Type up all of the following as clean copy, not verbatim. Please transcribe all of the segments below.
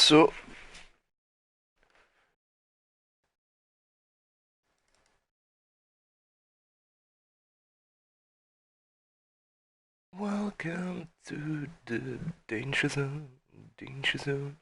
So, welcome to the danger zone, danger zone.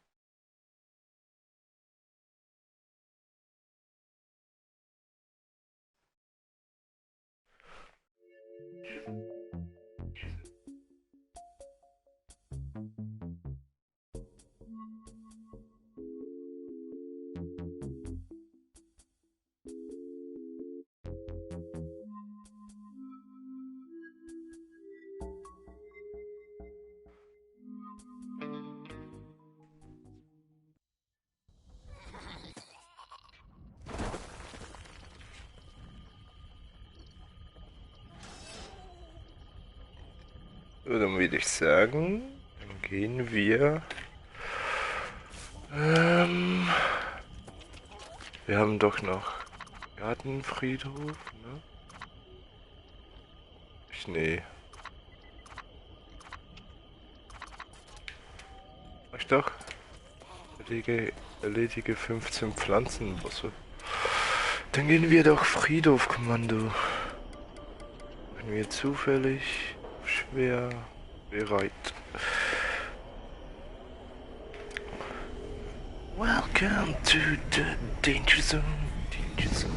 So, dann würde ich sagen, dann gehen wir. Ähm, Wir haben doch noch Gartenfriedhof, ne? Nee. Ich doch. Erledige 15 Pflanzenbosse. Dann gehen wir doch Friedhof-Kommando. Wenn wir zufällig schwer bereit. Welcome to the danger zone. Danger zone.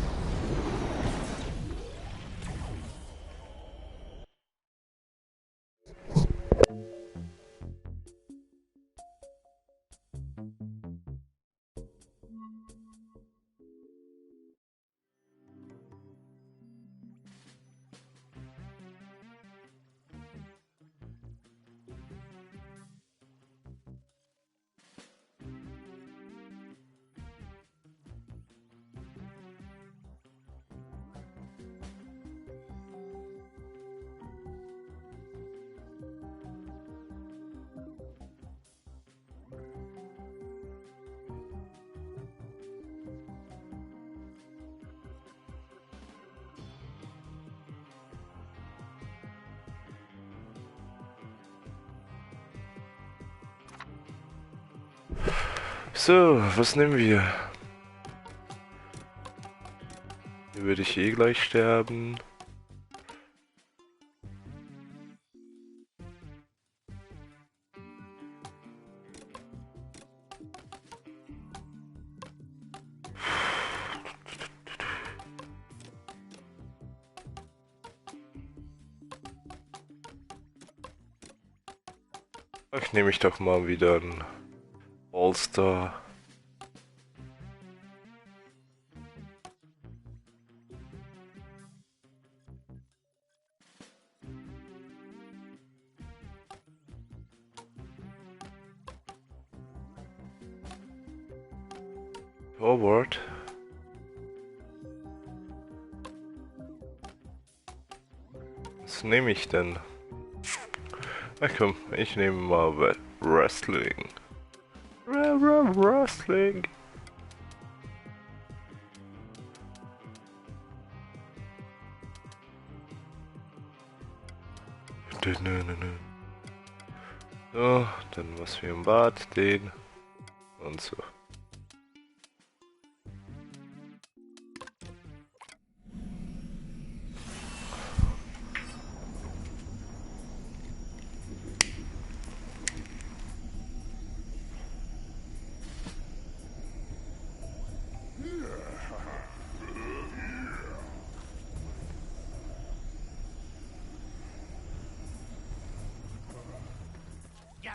So, was nehmen wir? Hier würde ich eh gleich sterben. Ach, nehme ich doch mal wieder ein All-Star. Forward. Was nehme ich denn? Ach komm, ich nehme mal Wrestling. Wrestling. So, dann was wir im Bad, den und so.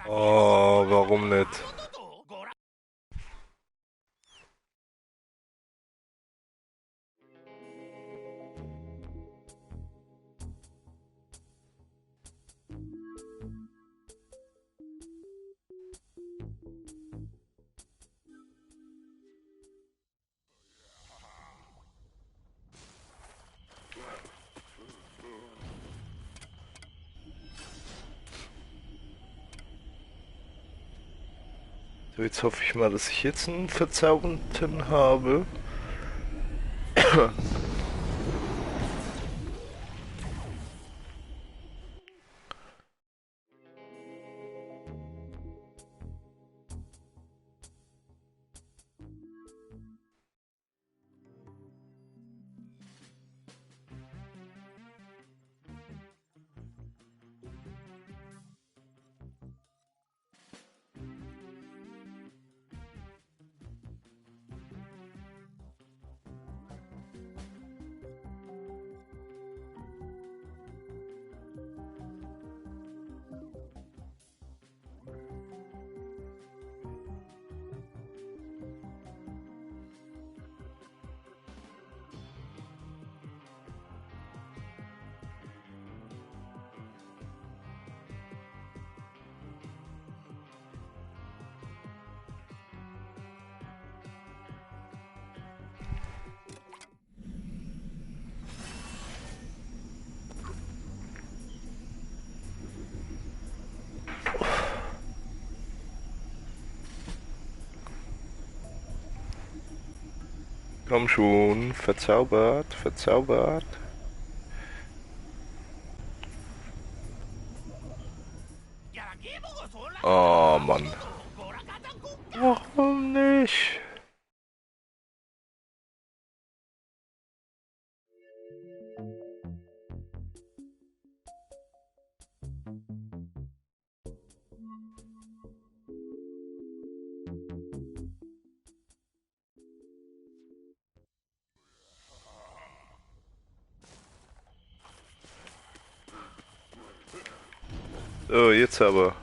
Oh, warum nicht? So, jetzt hoffe ich mal, dass ich jetzt einen Verzauberten habe. Komm schon, verzaubert, verzaubert. Oh Mann. Warum nicht? So, jetzt aber.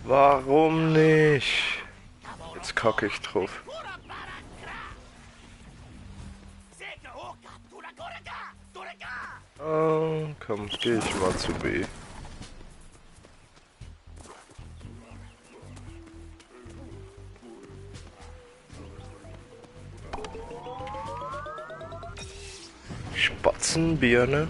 Warum nicht? Jetzt kacke ich drauf. Oh, komm, geh ich mal zu B. Spatzenbirne.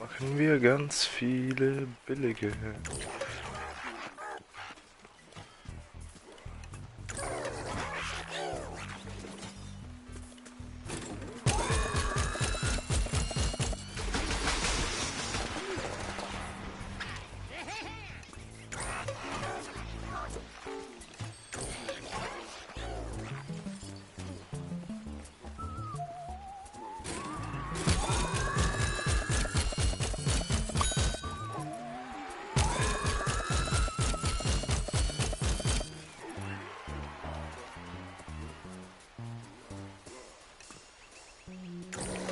Machen wir ganz viele billige.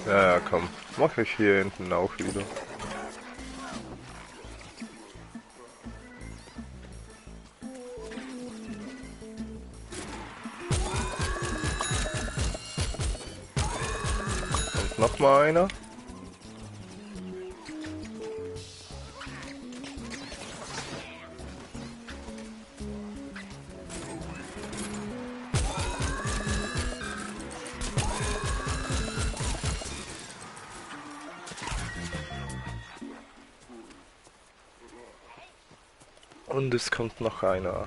Ja, ja, komm. Mach ich hier hinten auch wieder. Und noch mal einer. Und es kommt noch einer.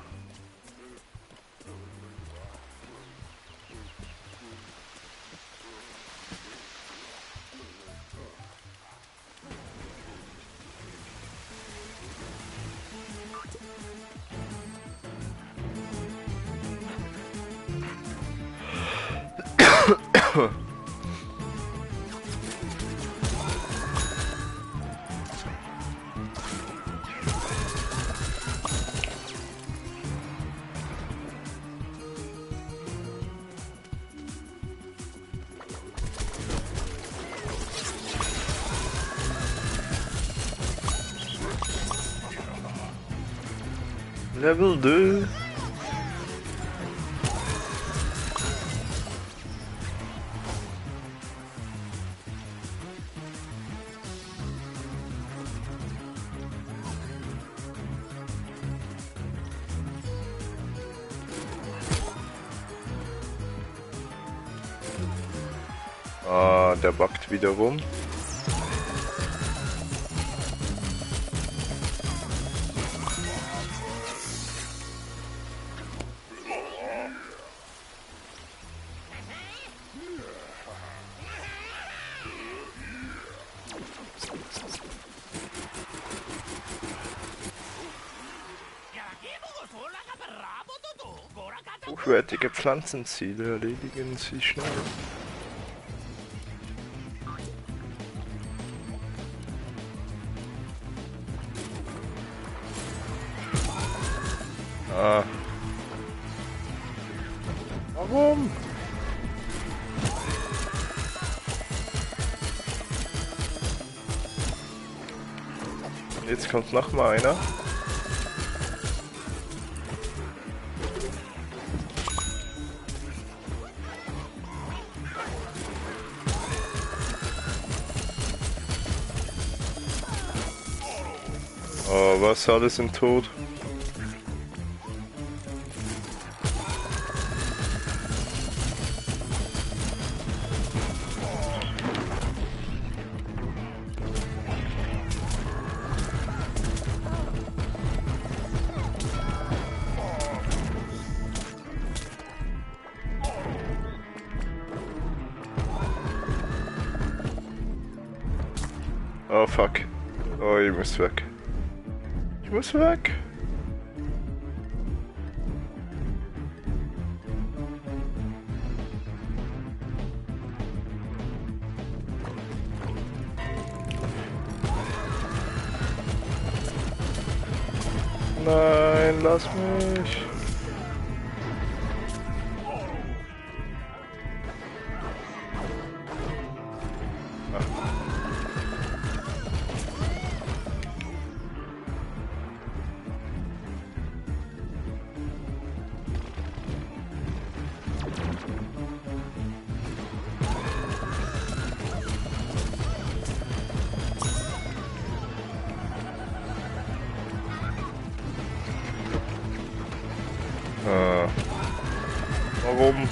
Level 2. Ah, der buggt wiederum. Hochwertige Pflanzenziele erledigen Sie schnell. Ah. Warum? Jetzt kommt noch mal einer. Oh, was alles im Tod? Oh fuck. Oh, ich muss weg. Ich muss weg. Nein, lass mich. Warum?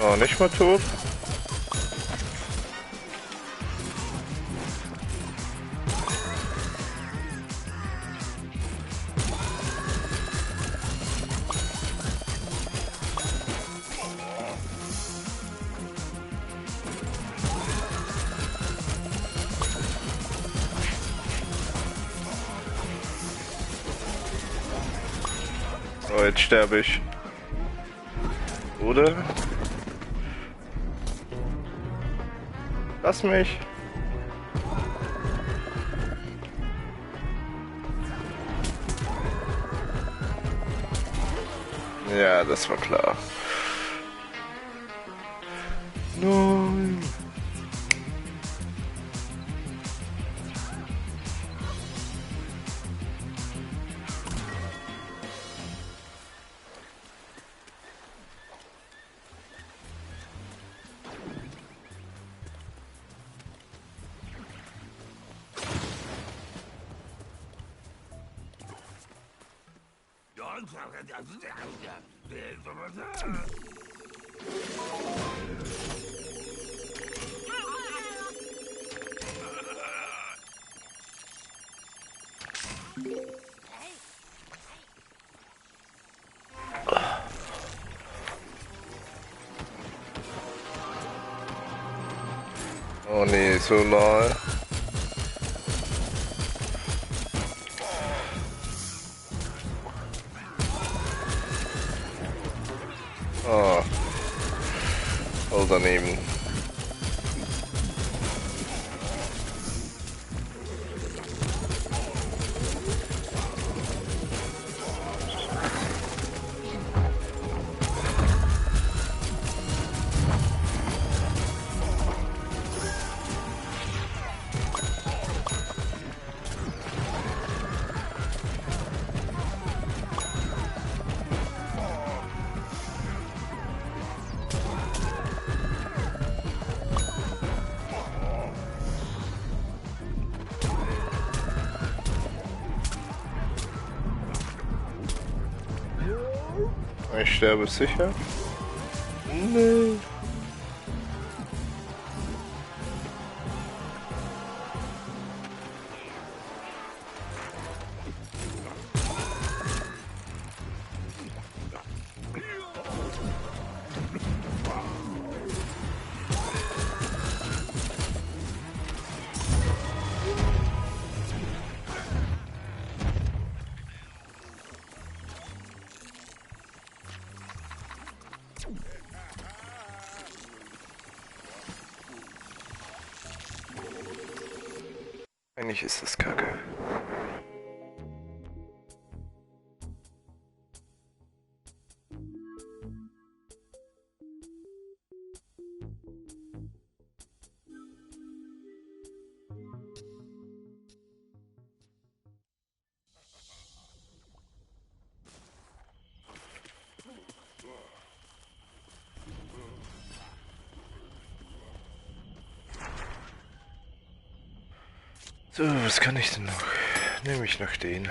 Oh, nicht mal tot. Oh, jetzt sterbe ich. Oder? Lass mich. Ja, das war klar. Nein. Oh nee, so nahe. Ah, voll daneben. Ich sterbe sicher. Nee. Eigentlich ist das Kacke. So, was kann ich denn noch? Nehme ich noch den.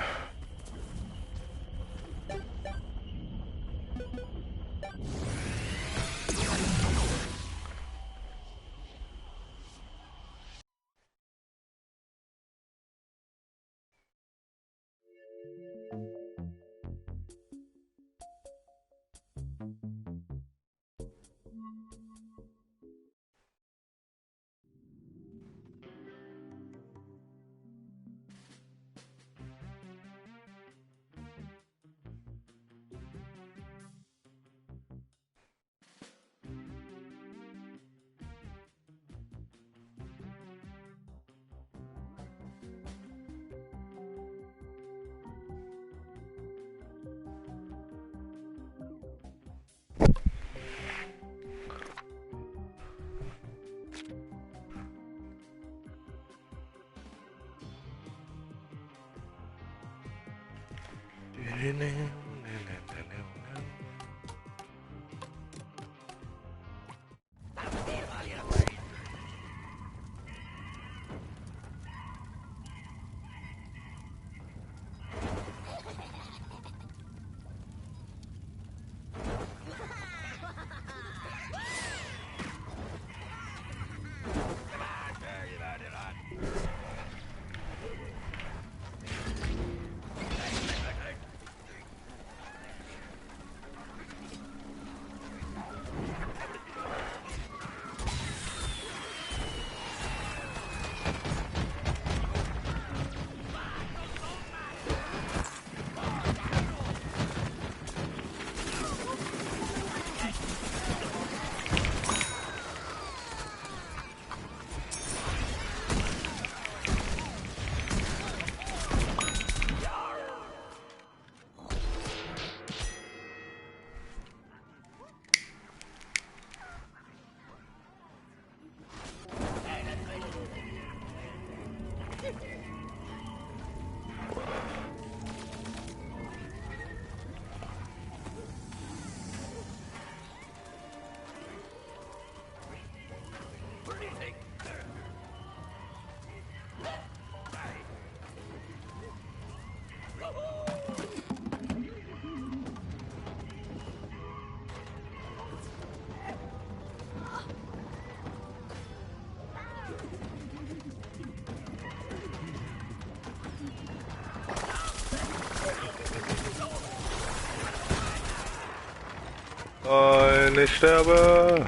Nein, ich sterbe!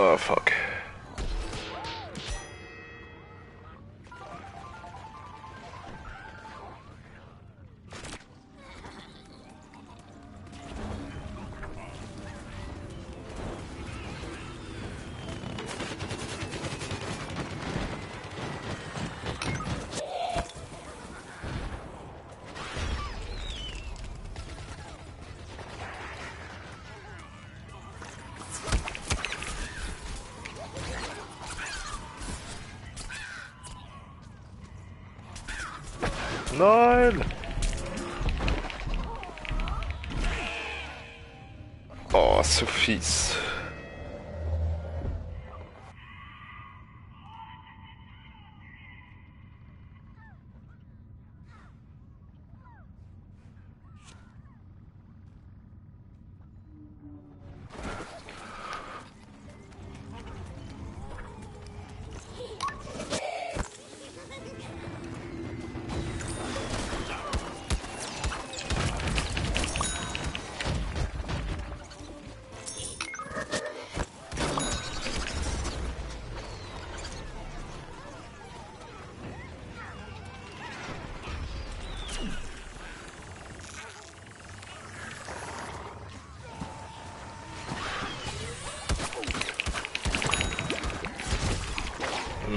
Oh, fuck. Nein! Oh, so fies.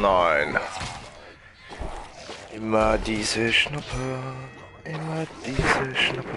Nein. Immer diese Schnuppe. Immer diese Schnuppe.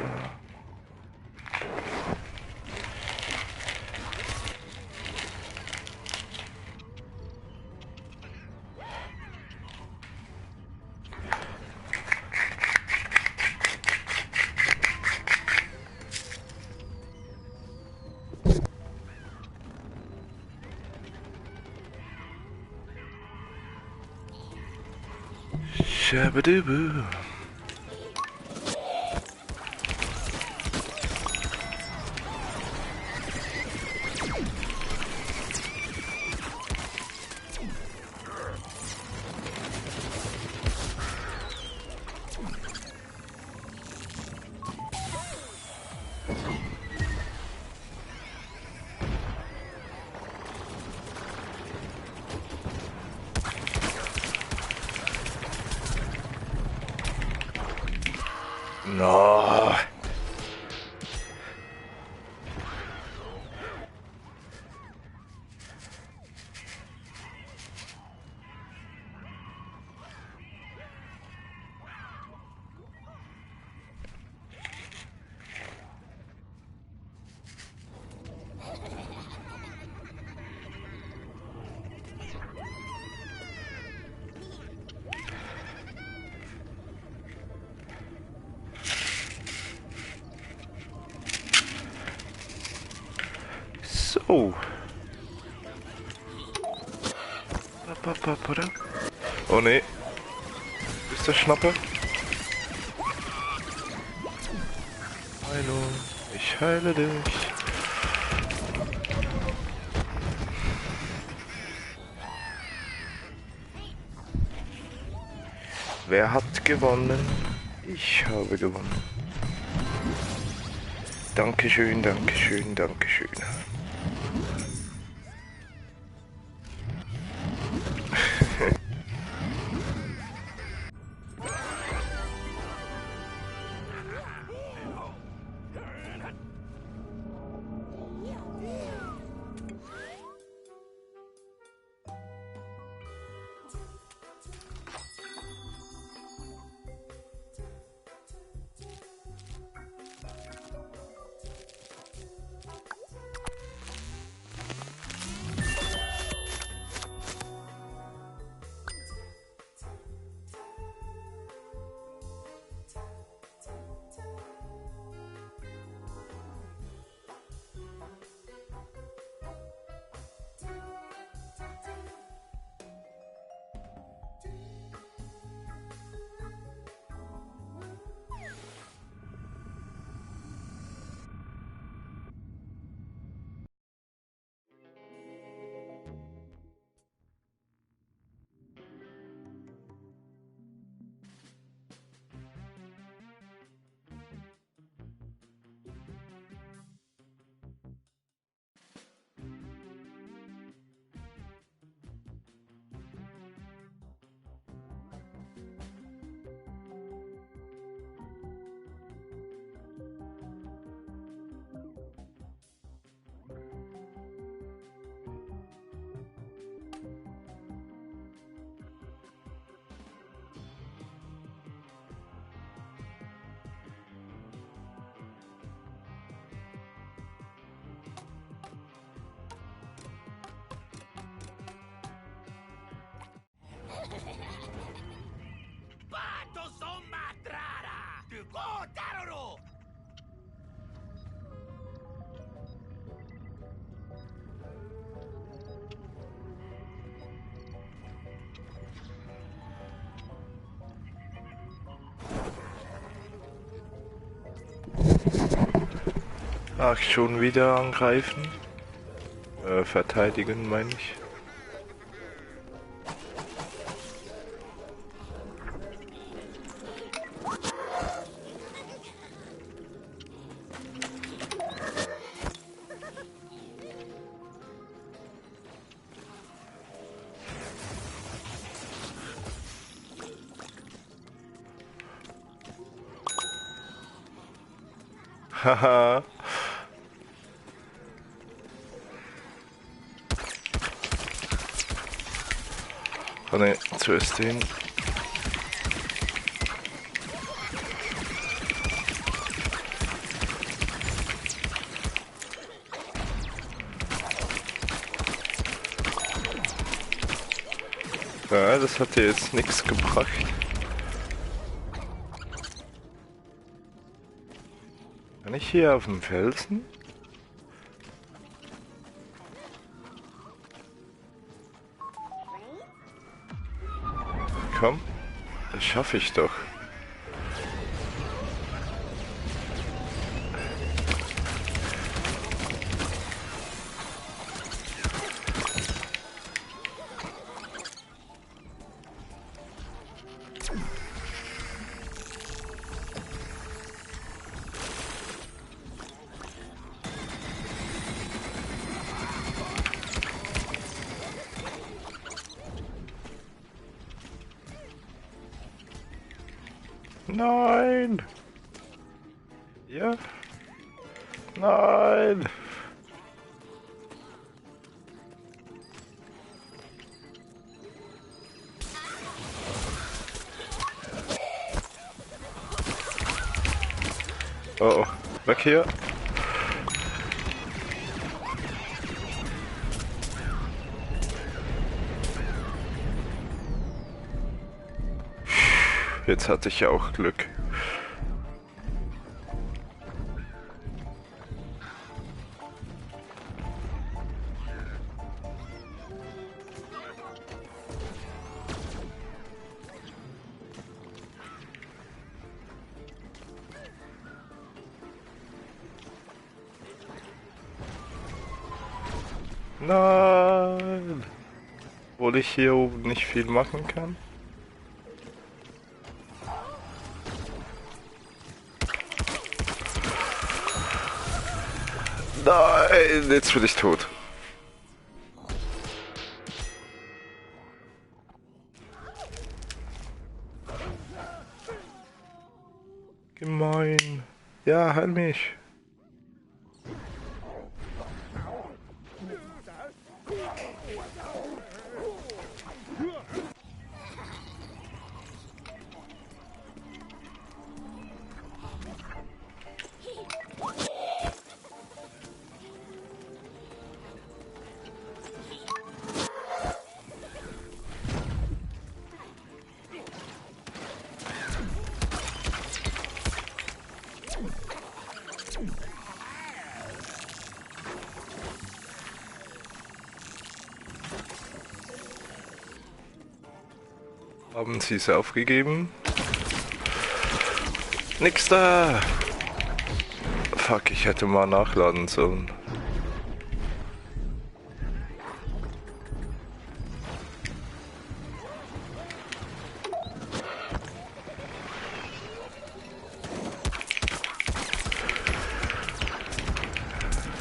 Schabadubu. No. So. Oh ne. Ist der Schnappe? Hallo. Ich heile dich. Wer hat gewonnen? Ich habe gewonnen. Dankeschön, Dankeschön, Dankeschön. Ach, schon wieder angreifen? Verteidigen, meine ich. Haha. Oh ne, zuerst den. Ja, das hat dir jetzt nichts gebracht. Kann ich hier auf dem Felsen? Komm, das schaffe ich doch. Nein! Ja? Nein! Oh, oh. Weg hier! Jetzt hatte ich ja auch Glück. Nein! Obwohl ich hier oben nicht viel machen kann. Nein, jetzt bin ich tot. Gemein. Ja, heil mich. Haben Sie es aufgegeben? Nix da! Fuck, ich hätte mal nachladen sollen.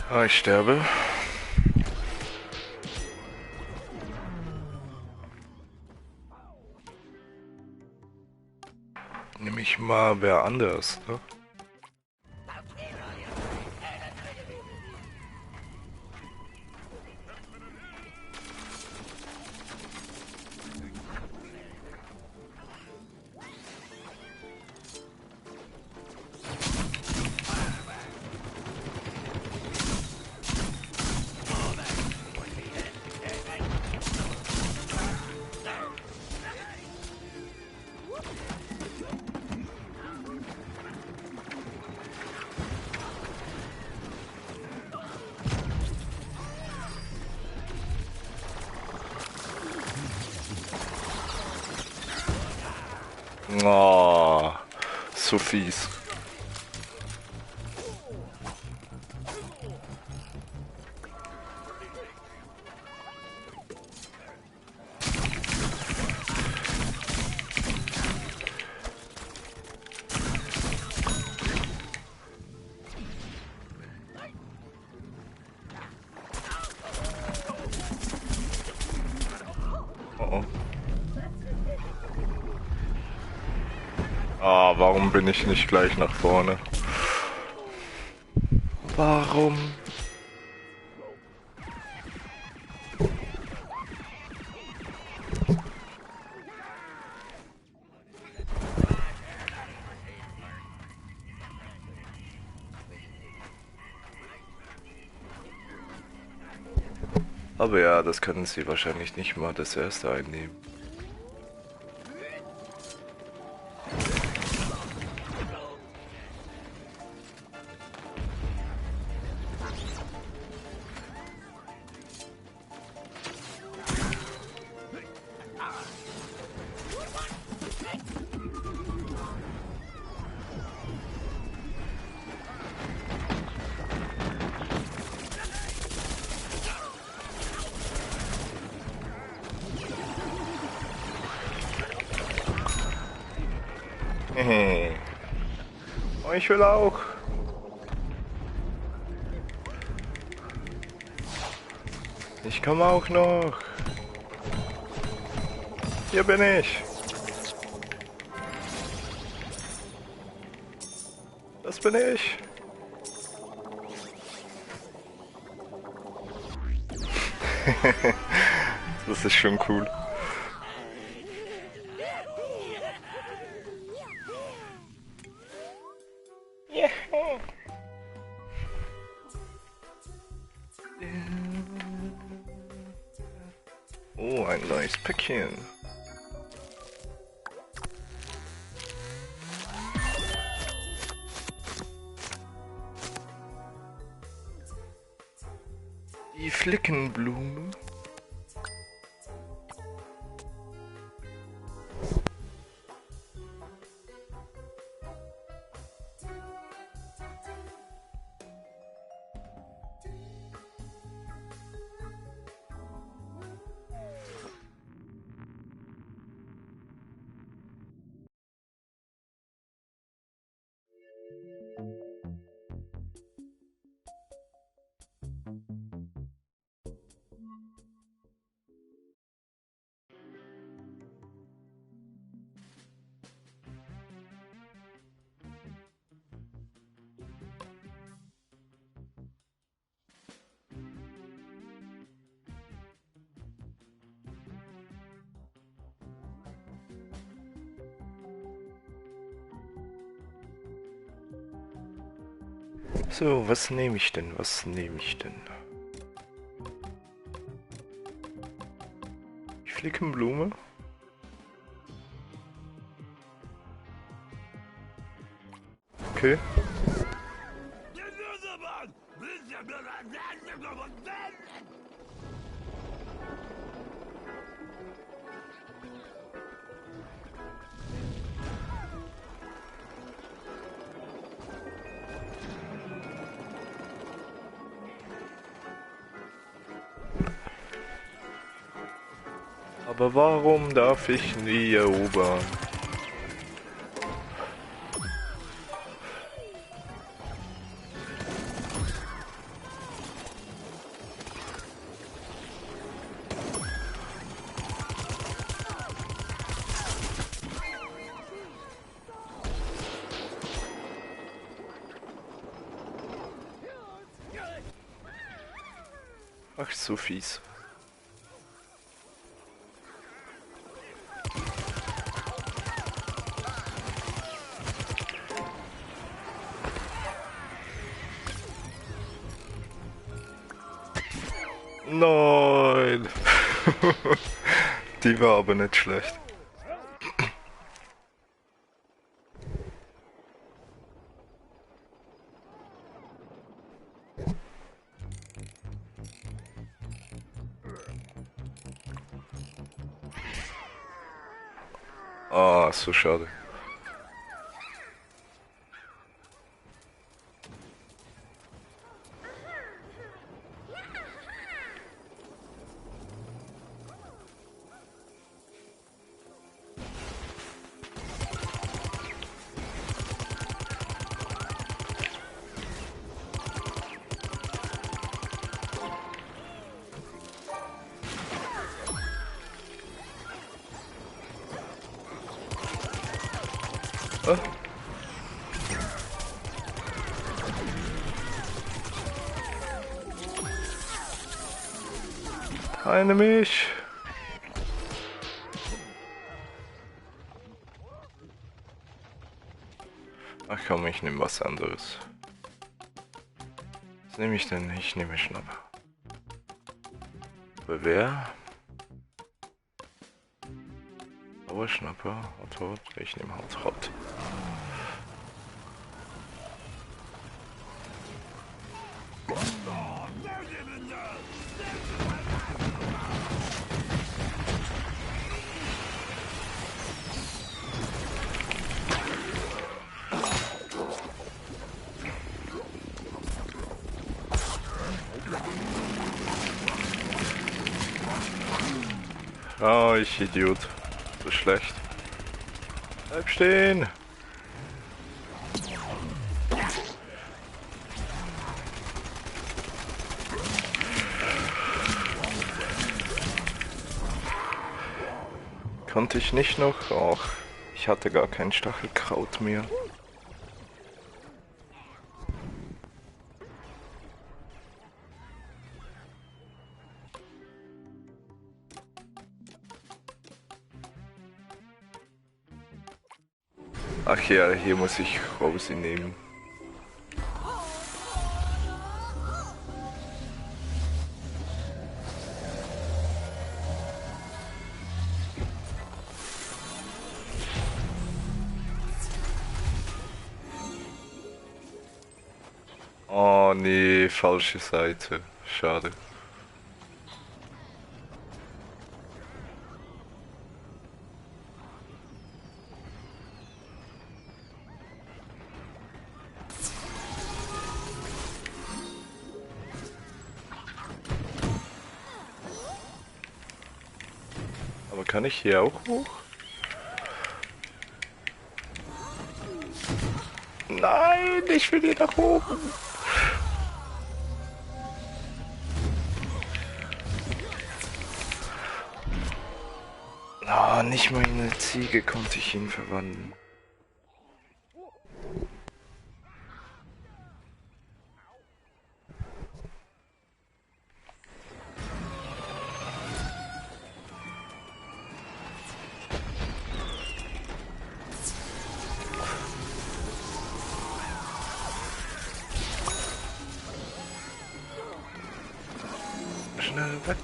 Ah, ich sterbe. Nimm ich mal wer anders, ne? Oh, so fies. Oh. Ah, warum bin ich nicht gleich nach vorne? Warum? Aber ja, das können sie wahrscheinlich nicht mal das erste einnehmen. Oh, ich will auch. Ich komme auch noch. Hier bin ich. Das bin ich. Das ist schon cool. Oh, ein neues Päckchen. Die Flickenblume. So, was nehme ich denn? Was nehme ich denn? Die Flickenblume? Okay. Aber warum darf ich nie erobern? Ach, so fies. Nein. Die war aber nicht schlecht. Ah, so schade. Oh. Heile mich! Ach komm, ich nehme was anderes. Was nehme ich denn? Ich nehme Schnapper. Wer? Dauerschnapper, Hot. Ich nehme Hot. Oh, ich Idiot. So schlecht. Bleib stehen! Konnte ich nicht noch? Och, ich hatte gar kein Stachelkraut mehr. Ach ja, hier muss ich Rosie nehmen. Oh nee, falsche Seite. Schade. Aber kann ich hier auch hoch? Nein, ich will hier nach oben. Ah, nicht mal in eine Ziege konnte ich ihn verwandeln. Schnell weg.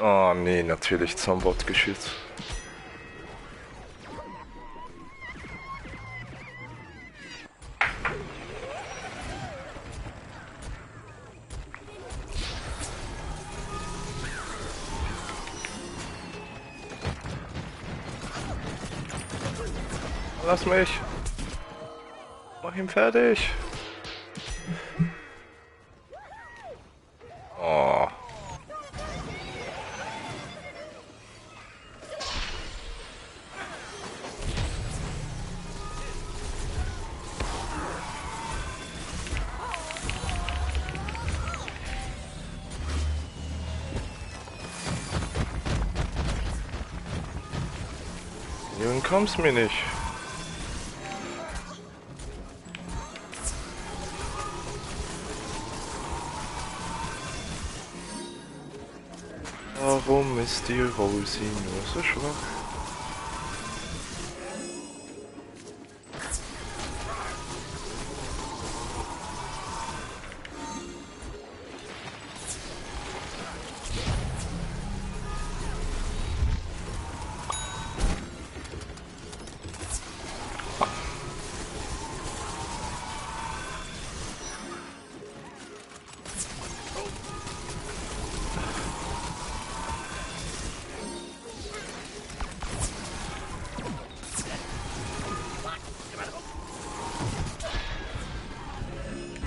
Oh nee, natürlich Zombot geschützt. Lass mich! Mach ihn fertig! Oh. Nun kommst mir nicht. Warum ist die Rosie nur so schwach?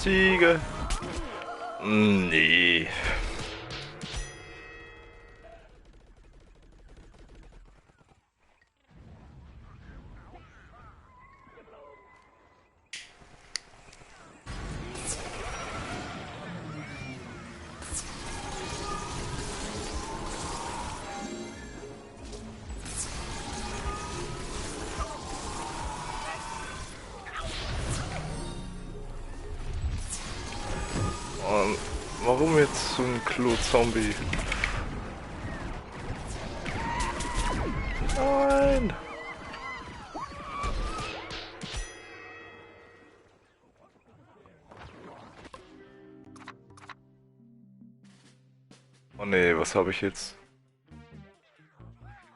Ziege. Nee. Warum jetzt so ein Klo-Zombie? Nein! Oh nee, was habe ich jetzt?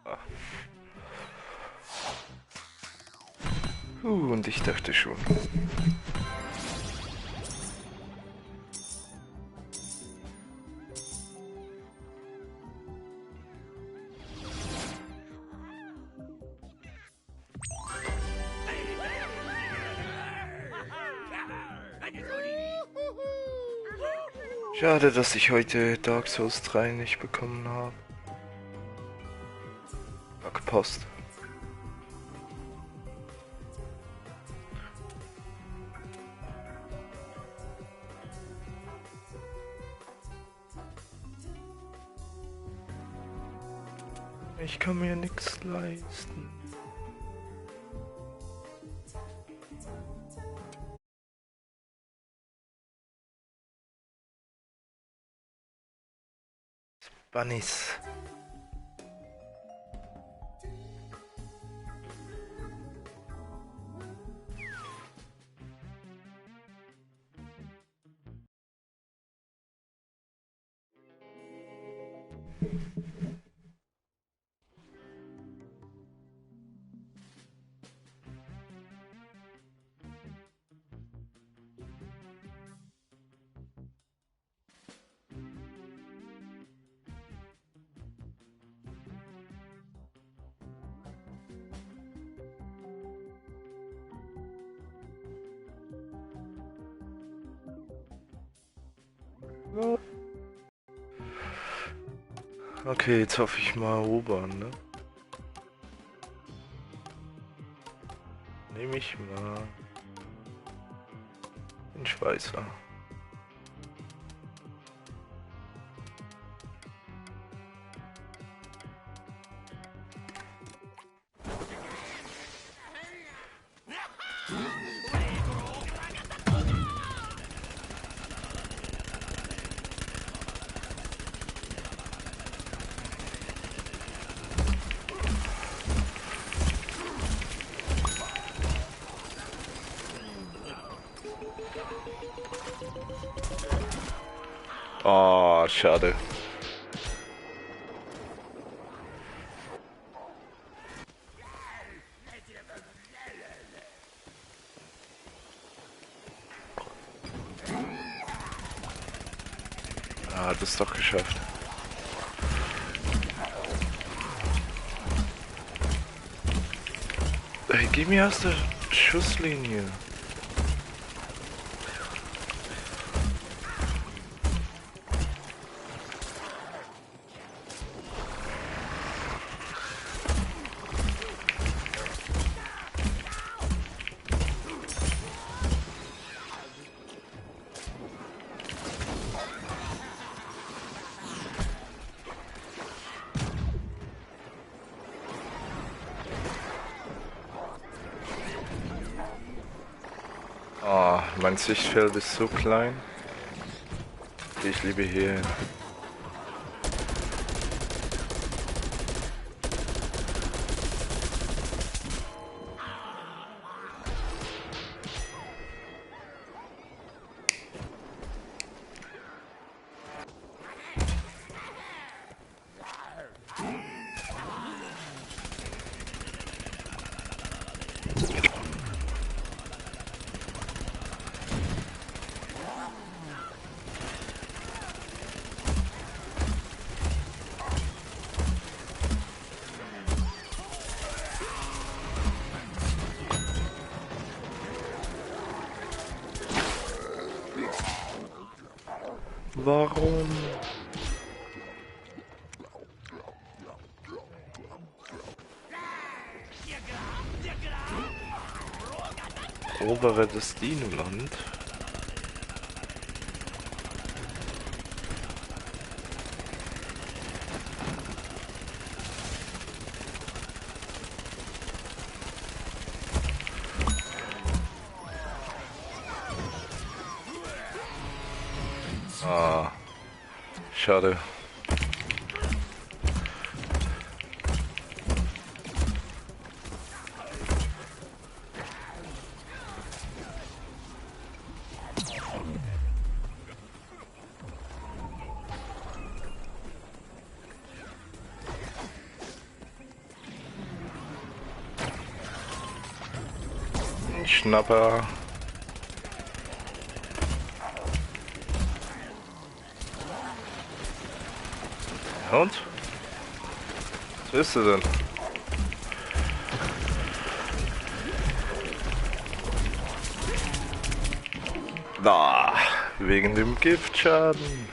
Ah. Und ich dachte schon. Schade, dass ich heute Dark Souls 3 nicht bekommen habe. Gepasst. Ich kann mir nichts leisten. Bunnies. Okay, jetzt hoffe ich mal erobern, ne? Nehme ich mal den Schweißer. Oh, schade. Ah, hat es doch geschafft. Hey, geh mir aus der Schusslinie. Oh, mein Sichtfeld ist so klein. Ich liebe hier. Warum? Obere Destinoland. Ah, schade. Schnapper. Und? Was willst du denn? Da, wegen dem Giftschaden.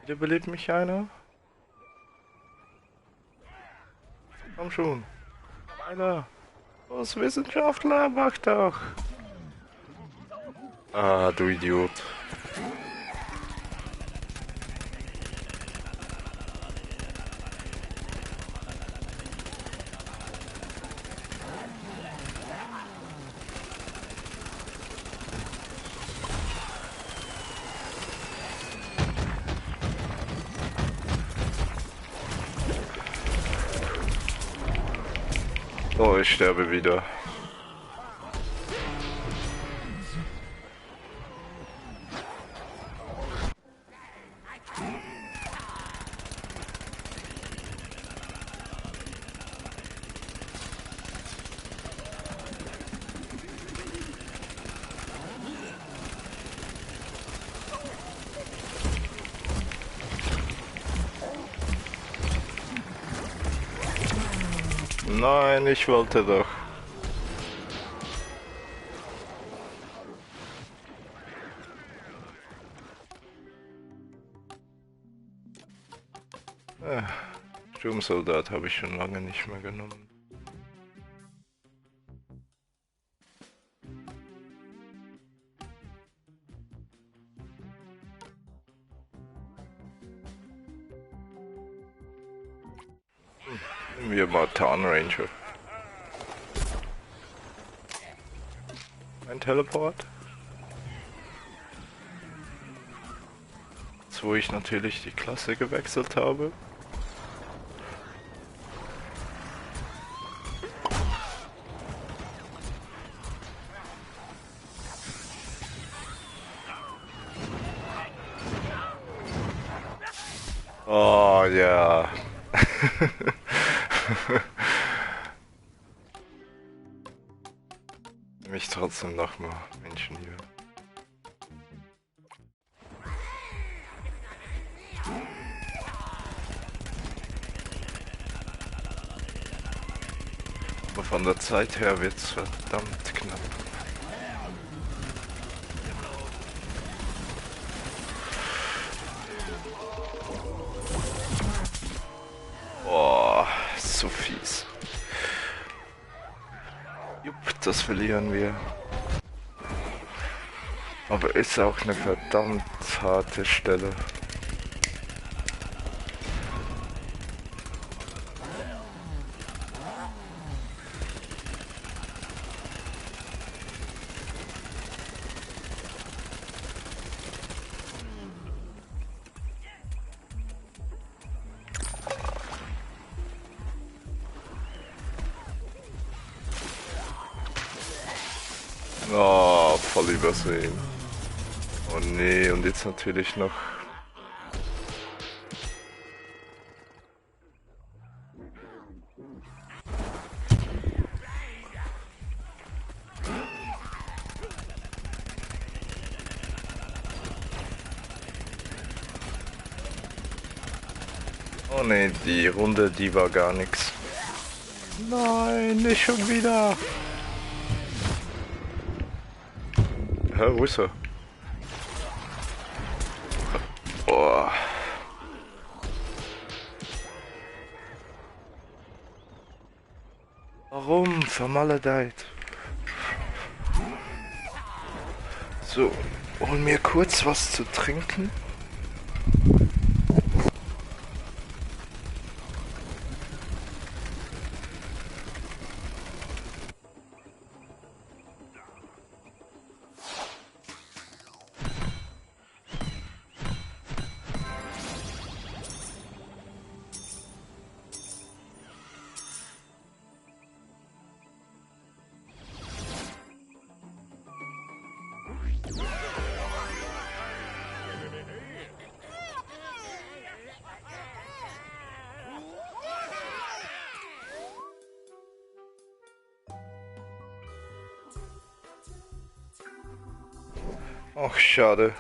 Wiederbelebt mich einer? Komm schon. Einer. Los, Wissenschaftler, mach doch. Ah, du Idiot. Oh, ich sterbe wieder. Nein, ich wollte doch. Sturmsoldat habe ich schon lange nicht mehr genommen. Nehmen wir mal Tarn Ranger. Ein Teleport. Jetzt, wo ich natürlich die Klasse gewechselt habe. Oh ja. Mich trotzdem nochmal Menschen hier. Aber von der Zeit her wird's verdammt knapp. Boah, so fies. Jupp, das verlieren wir. Aber ist auch eine verdammt harte Stelle. Oh, voll übersehen. Oh nee, und jetzt natürlich noch. Oh nee, die Runde, die war gar nichts. Nein, nicht schon wieder. Hä, wo ist er? Oh. Warum? Vermaledeit. So, hol mir kurz was zu trinken. Ach, schade.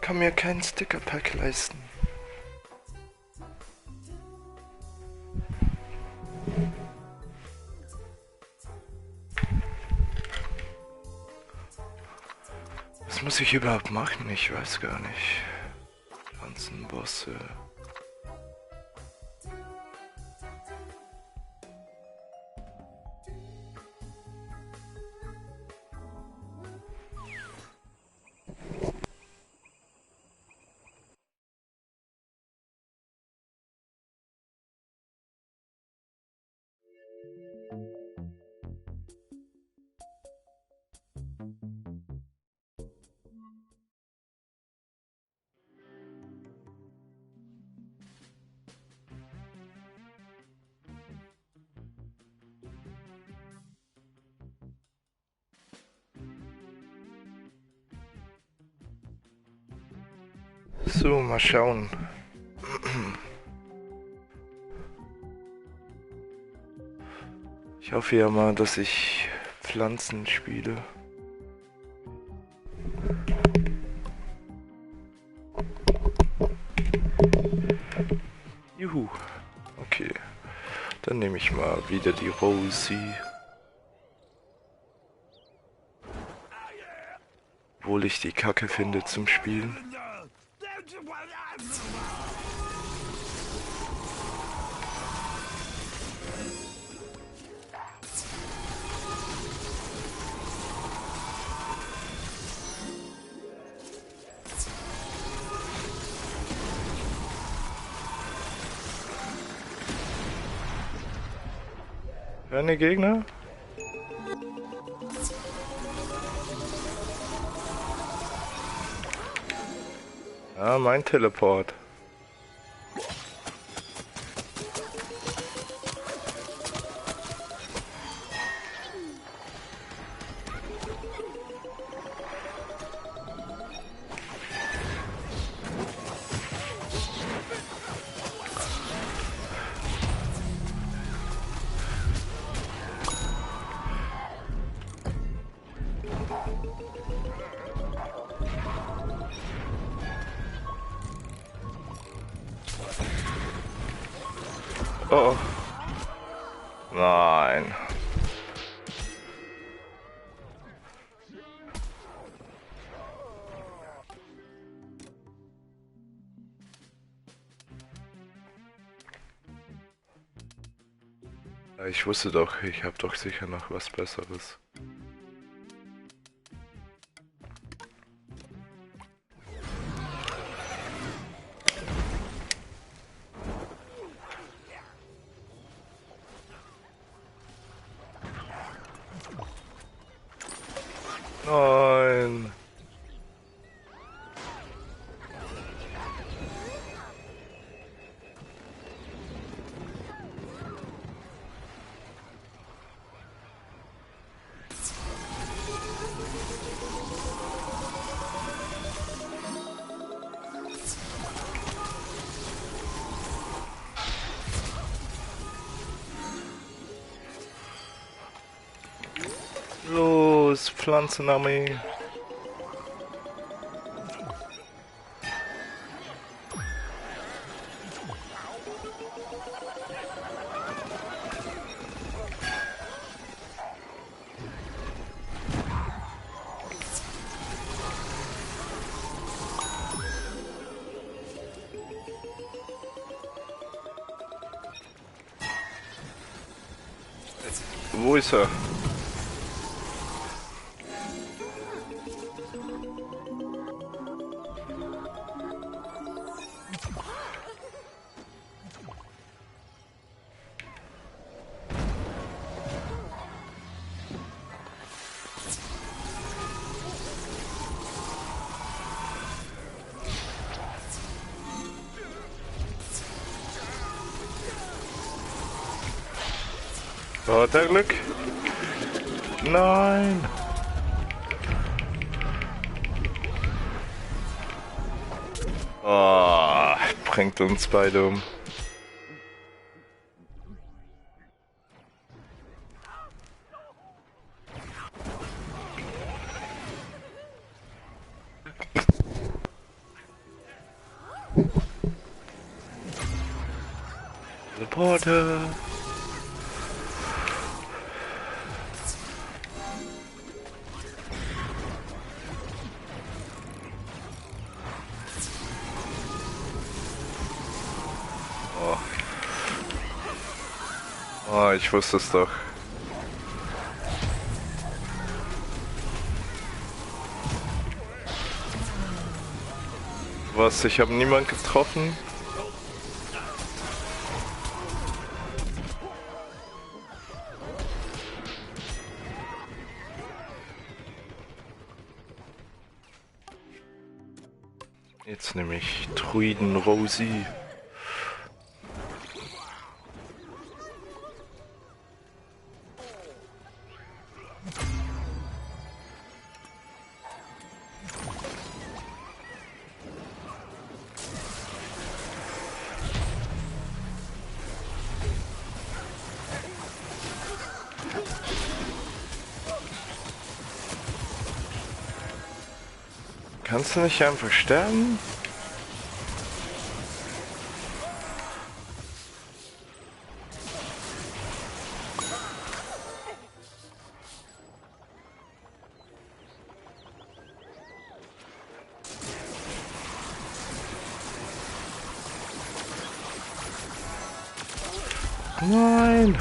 Kann mir kein Sticker-Pack leisten. Was muss ich überhaupt machen? Ich weiß gar nicht. Pflanzenbosse. So, mal schauen. Ich hoffe ja mal, dass ich Pflanzen spiele. Juhu. Okay. Dann nehme ich mal wieder die Rosie. Obwohl ich die Kacke finde zum Spielen. Hören die Gegner? Ah, mein Teleport. Oh. Nein. Ja, ich wusste doch, ich habe doch sicher noch was Besseres. Nein. Los, Pflanzenarmee. Wo ist er? Hat er Glück? Nein! Oh, bringt uns beide um. Reporter! Oh, ich wusste es doch. Was? Ich habe niemand getroffen? Jetzt nehme ich Druiden Rosie. Kannst du nicht einfach sterben? Nein!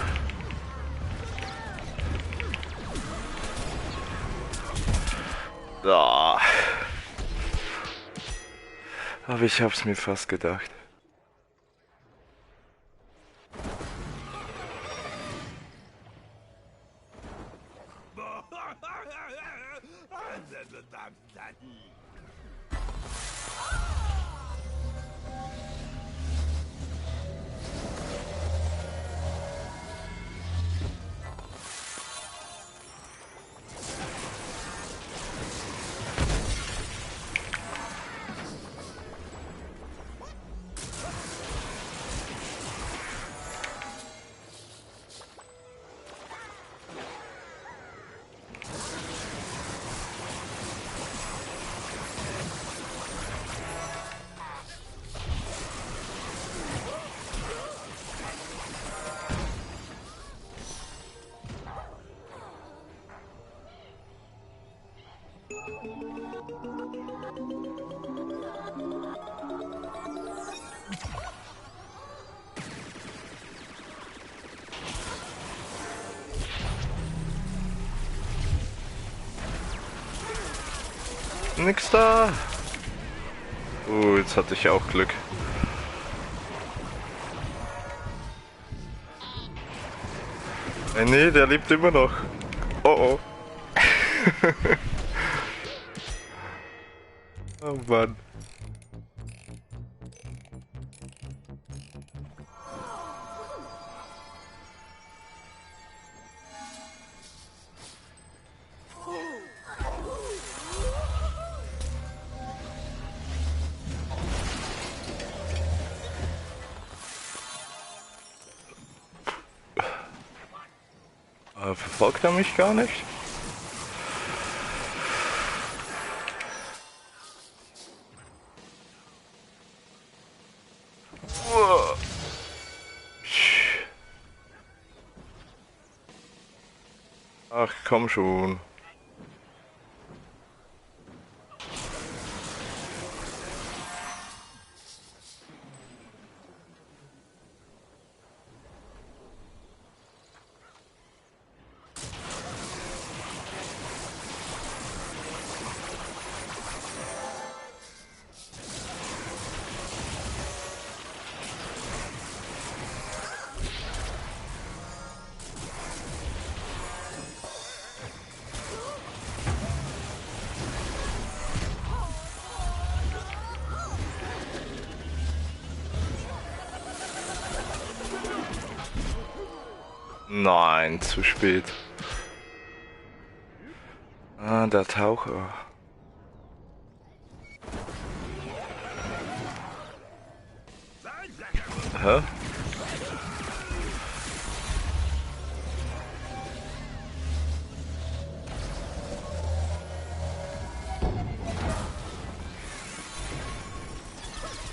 Ah. Aber ich hab's mir fast gedacht. Nix da. Jetzt hatte ich auch Glück. Nee, der lebt immer noch. Oh oh. Oh Mann. Verfolgt er mich gar nicht? Ach, komm schon. Nein, zu spät. Ah, der Taucher. Hä?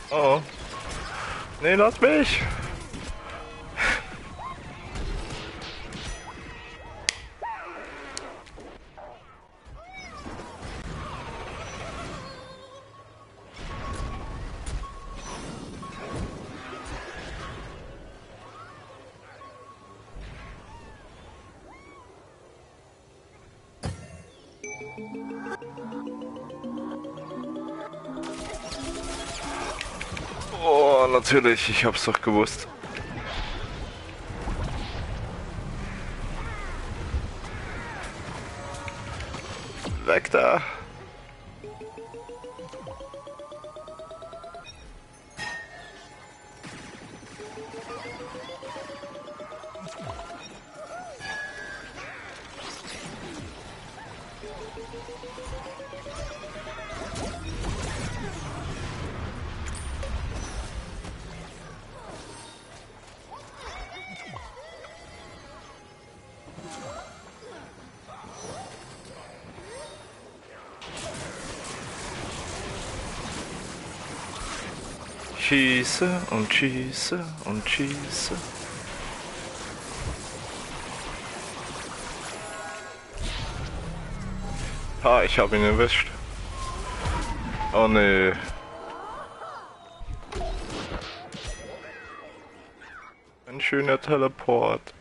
Oh. Nee, lass mich. Oh, natürlich, ich hab's doch gewusst. Weg da. Schieße und schieße und schieße. Ah, ich habe ihn erwischt. Oh nee. Ein schöner Teleport.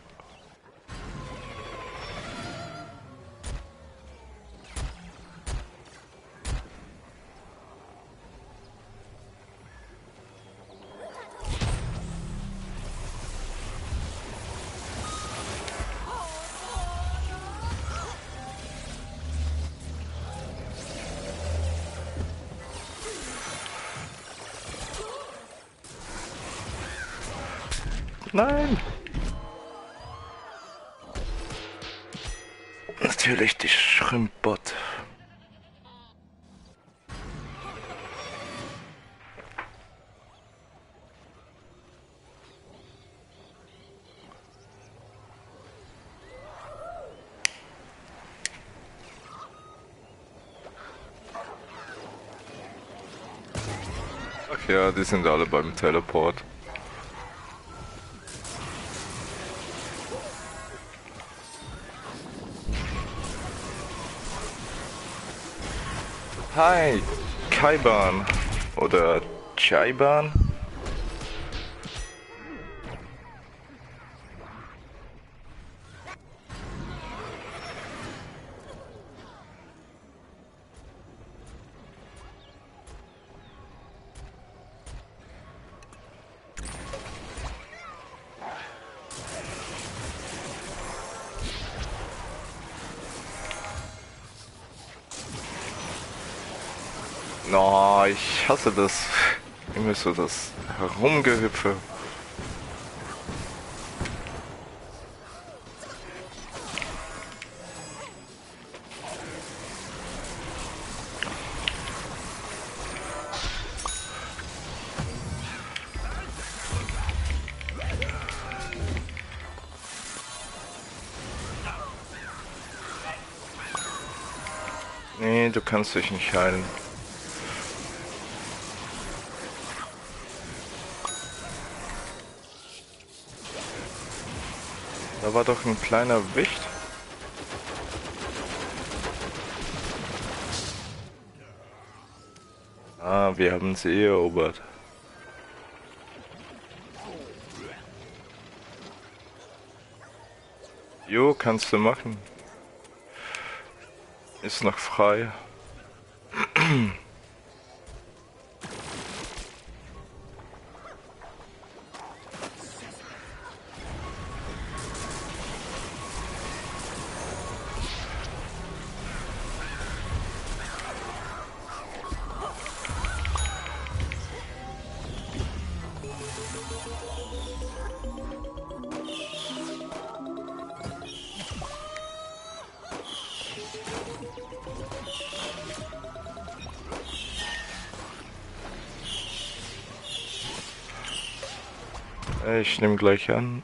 Nein! Natürlich die Schrimmbot. Ach ja, die sind alle beim Teleport. Hi, Kaiban oder Chaiban. No, ich hasse das. Immer so das Herumgehüpfe. Nee, du kannst dich nicht heilen. Da war doch ein kleiner Wicht. Ah, wir haben sie erobert. Jo, kannst du machen. Ist noch frei. Ich nehme gleich an.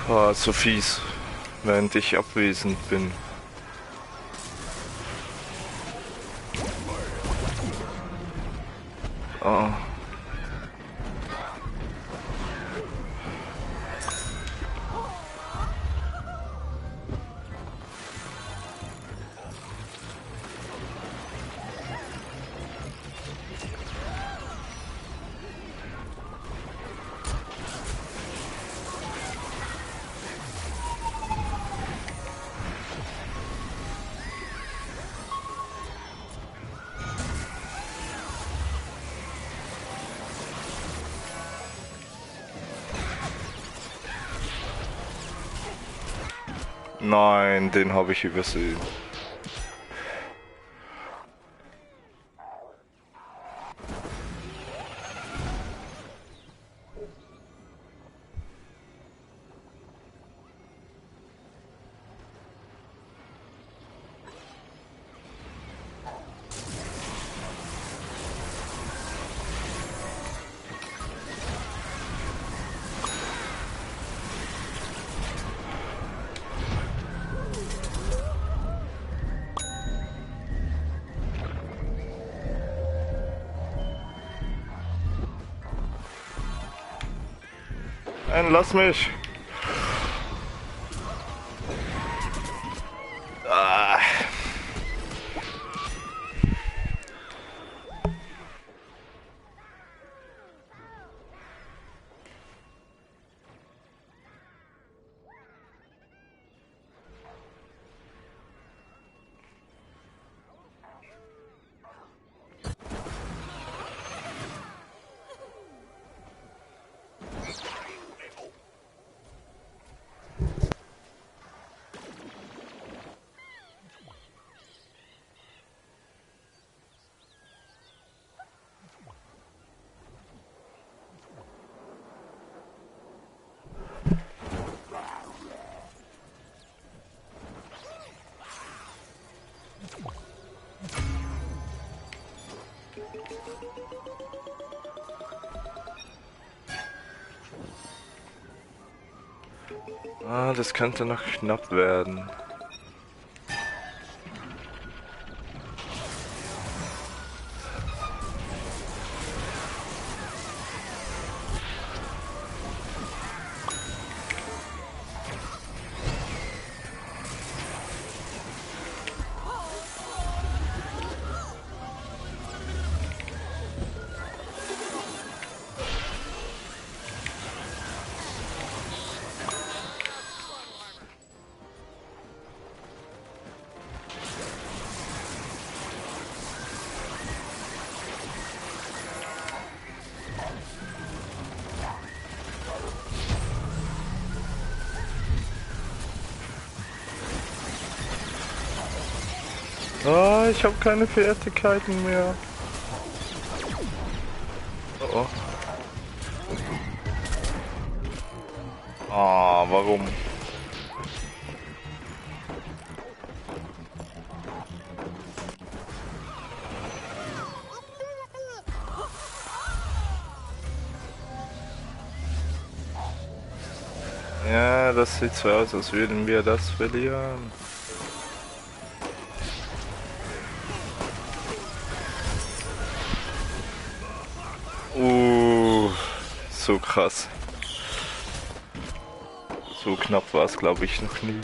Oh, so fies, während ich abwesend bin. Oh. Nein, den habe ich übersehen. Nein, lass mich. Ah. Ah, das könnte noch knapp werden. Ah, ich habe keine Fertigkeiten mehr. Oh, oh. Ah, warum? Ja, das sieht so aus, als würden wir das verlieren. So krass. So knapp war es, glaube ich, noch nie.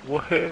Woher?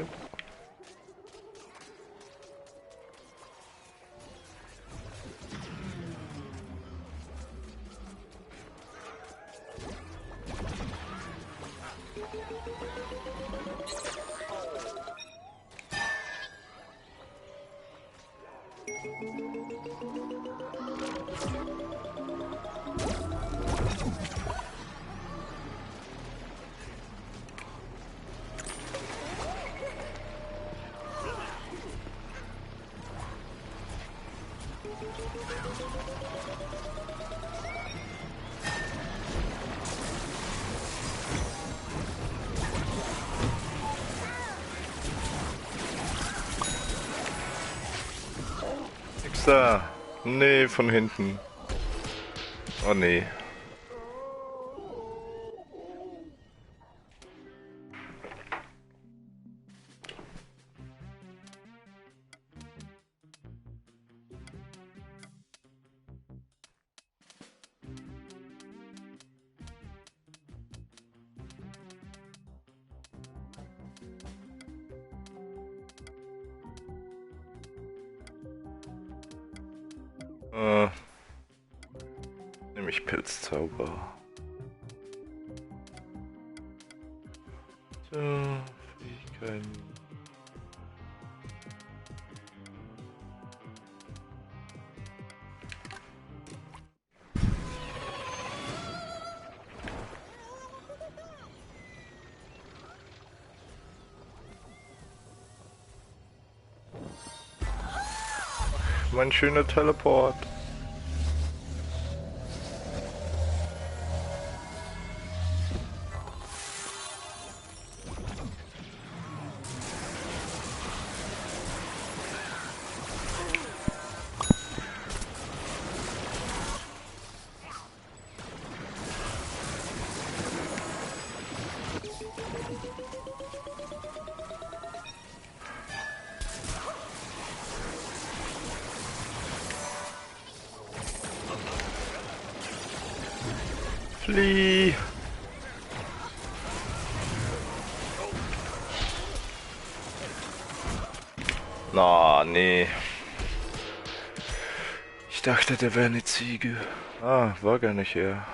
Nix da. Nee, von hinten. Oh nee. Nämlich Pilzzauber. So, Fähigkeiten. Mein schöner Teleport. Flieh! Na, nee. Ich dachte, der wäre eine Ziege. Ah, war gar nicht er.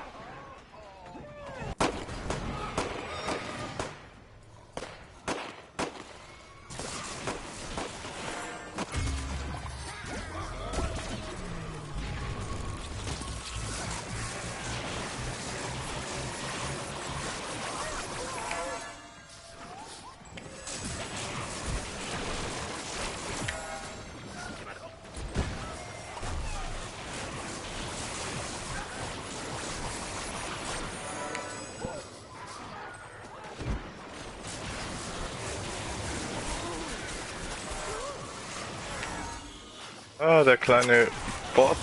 Ah, der kleine Bot.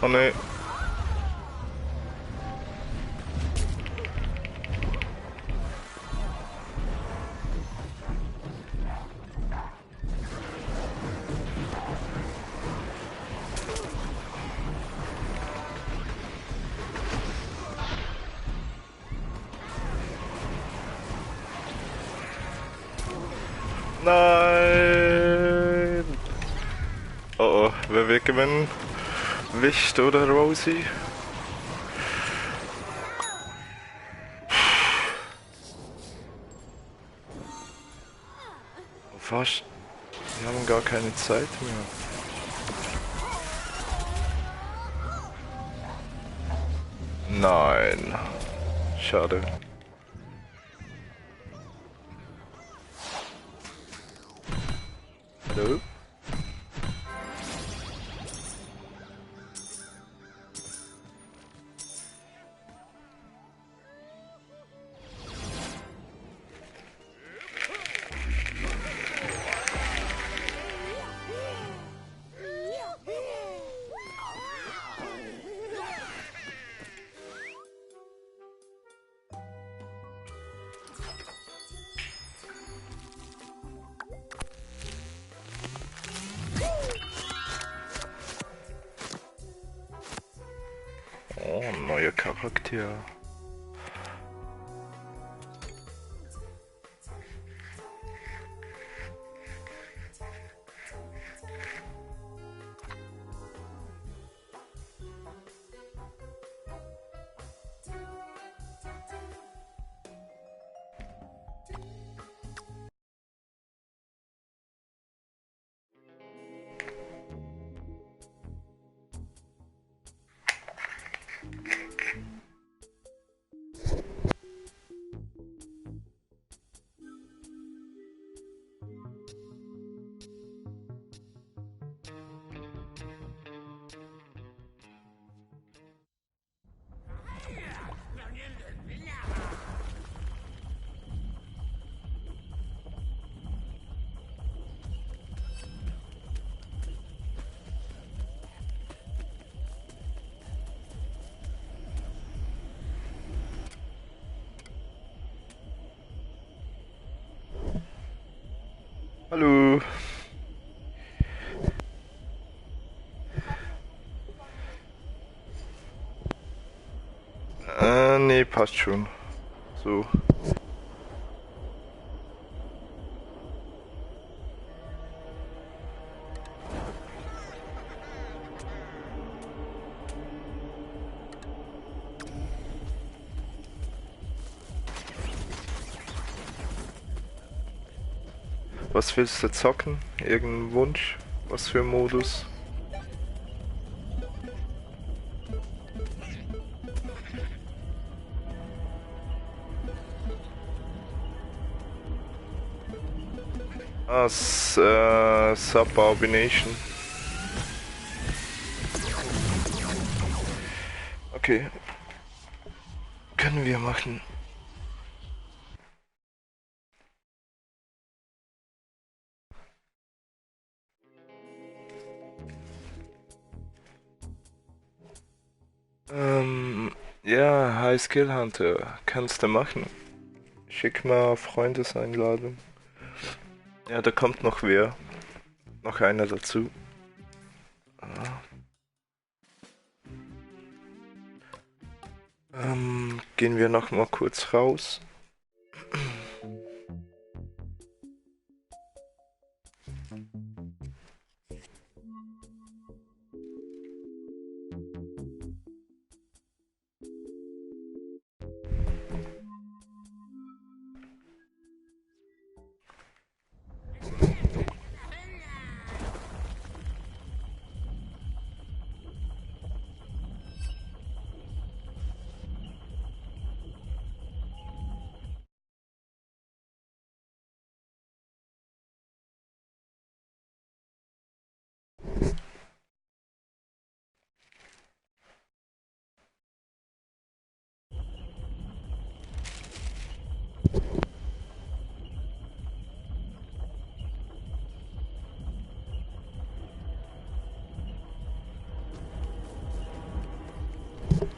Oh ne. Nein! Oh, oh, wer wird gewinnen? Wicht oder Rosie? Fast. Wir haben gar keine Zeit mehr. Nein. Schade. Hallo? Charakter. Hallo. Nee, passt schon. So. Was willst du zocken? Irgendein Wunsch? Was für ein Modus? Ah, Subarbination. Okay. Können wir machen. Ja, High Skill Hunter. Kannst du machen. Schick mal Freundeseinladung. Ja, da kommt noch wer. Noch einer dazu. Gehen wir noch mal kurz raus.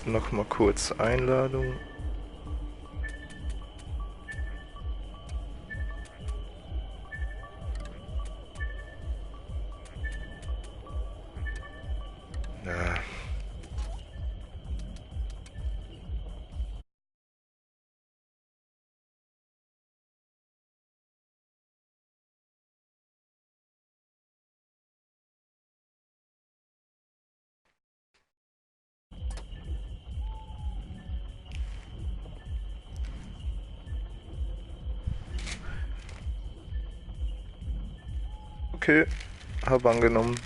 Noch mal kurz Einladung. Ja. Okay, hab angenommen.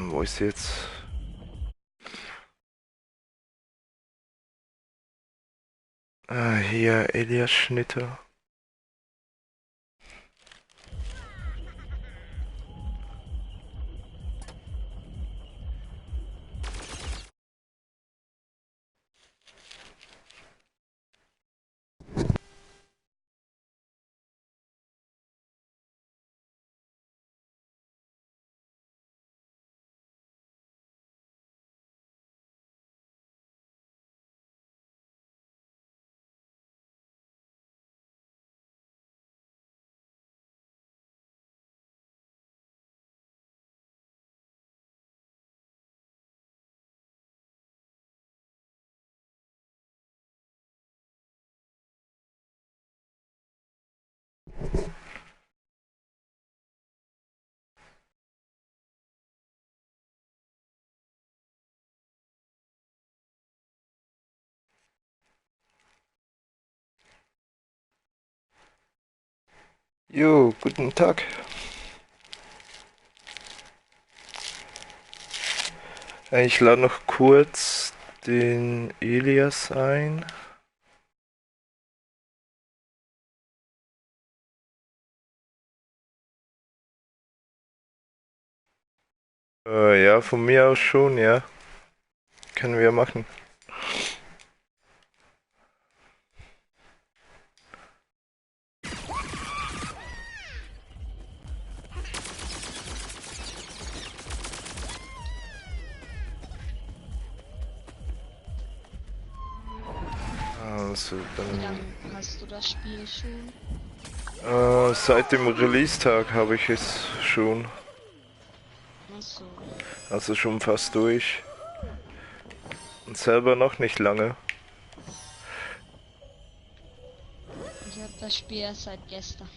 Wo ist jetzt? Hier, Elias Schnitter. Jo, guten Tag. Ich lade noch kurz den Elias ein. Ja, von mir aus schon, ja. Können wir machen. Also, Wie lange hast du das Spiel schon? seit dem Release-Tag habe ich es schon. Achso. Also schon fast durch. Und selber noch nicht lange. Ich habe das Spiel erst seit gestern.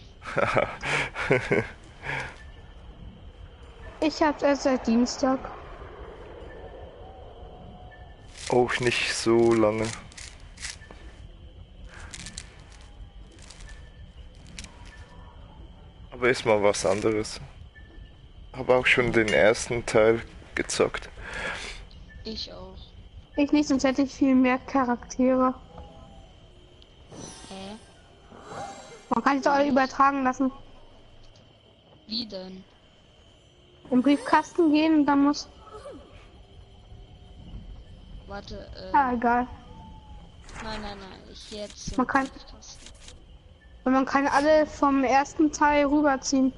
Ich hab's erst seit Dienstag. Auch nicht so lange. Aber ist mal was anderes. Habe auch schon den ersten Teil gezockt. Ich auch. Ich nicht, sonst hätte ich viel mehr Charaktere. Hä? Man kann es auch übertragen lassen. Wie denn? Im Briefkasten gehen und dann muss. Warte, Egal. nein, ich jetzt. Man kann- Und man kann alle vom ersten Teil rüberziehen.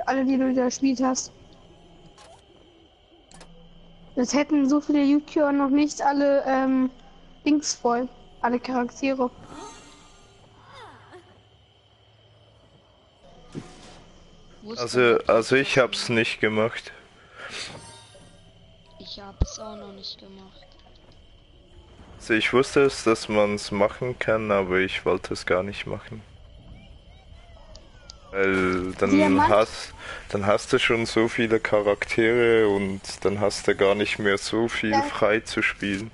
Alle, die du gespielt hast. Das hätten so viele YouTuber noch nicht alle Dings voll. Alle Charaktere. Also ich hab's nicht gemacht. Ich hab's auch noch nicht gemacht. Also ich wusste es, dass man es machen kann, aber ich wollte es gar nicht machen. Weil Diamant? dann hast du schon so viele Charaktere und dann hast du gar nicht mehr so viel Ja. frei zu spielen.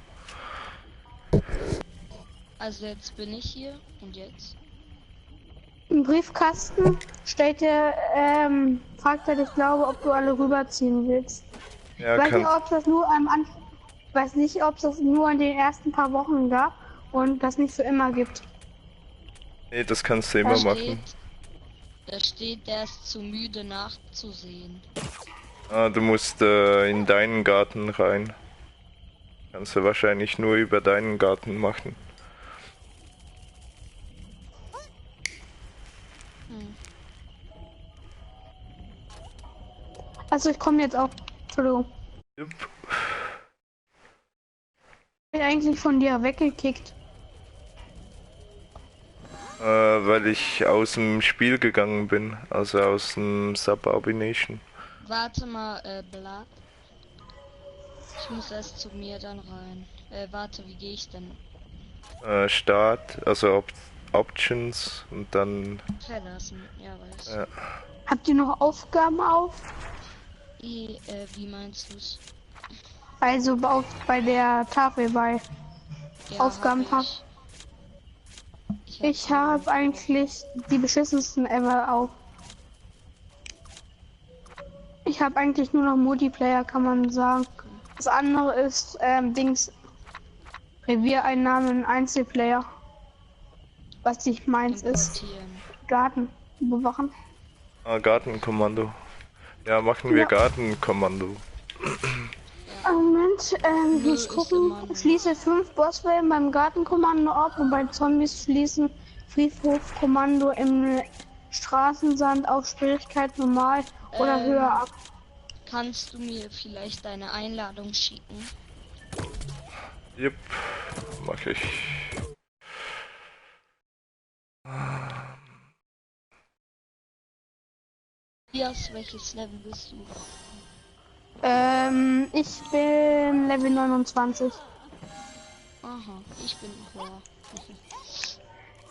Also jetzt bin ich hier und jetzt? Im Briefkasten fragt er dich, glaube, ob du alle rüberziehen willst. Ja, Ich weiß nicht, kann, ob das nur am Anfang, weiß nicht, ob es das nur in den ersten paar Wochen gab und das nicht für immer gibt. nee, das kannst du immer machen. Da steht, der ist zu müde nachzusehen. Ah, du musst in deinen Garten rein. Kannst du wahrscheinlich nur über deinen Garten machen. Hm. Also ich komme jetzt auch. Entschuldigung. Jupp. Ich bin eigentlich von dir weggekickt. Weil ich aus dem Spiel gegangen bin, also aus dem Subordination. Warte mal, Blatt. Ich muss erst zu mir dann rein. Warte, wie gehe ich denn? Start, also Options und dann. Verlassen, ja weiß. Ja. Habt ihr noch Aufgaben auf? Wie meinst du's? Also bei der Tafel bei Ja, Aufgaben hab hast. ich. Ich habe eigentlich die beschissensten ever auf. Ich habe eigentlich nur noch Multiplayer, kann man sagen. Das andere ist Dings Reviereinnahmen Einzelplayer. Was nicht meins ist. Importieren. Garten bewachen. Ah, Gartenkommando. Ja, machen wir Ja. Gartenkommando. Moment, ich Nö, muss ist gucken. immer noch. Schließe 5 Bosswellen beim Gartenkommando ab und bei Zombies schließen Friedhofkommando im Straßensand auf Schwierigkeit normal oder höher ab. Kannst du mir vielleicht deine Einladung schicken? Jupp, mach ich. Elias, welches Level bist du? Ich bin Level 29. Aha, ich bin höher.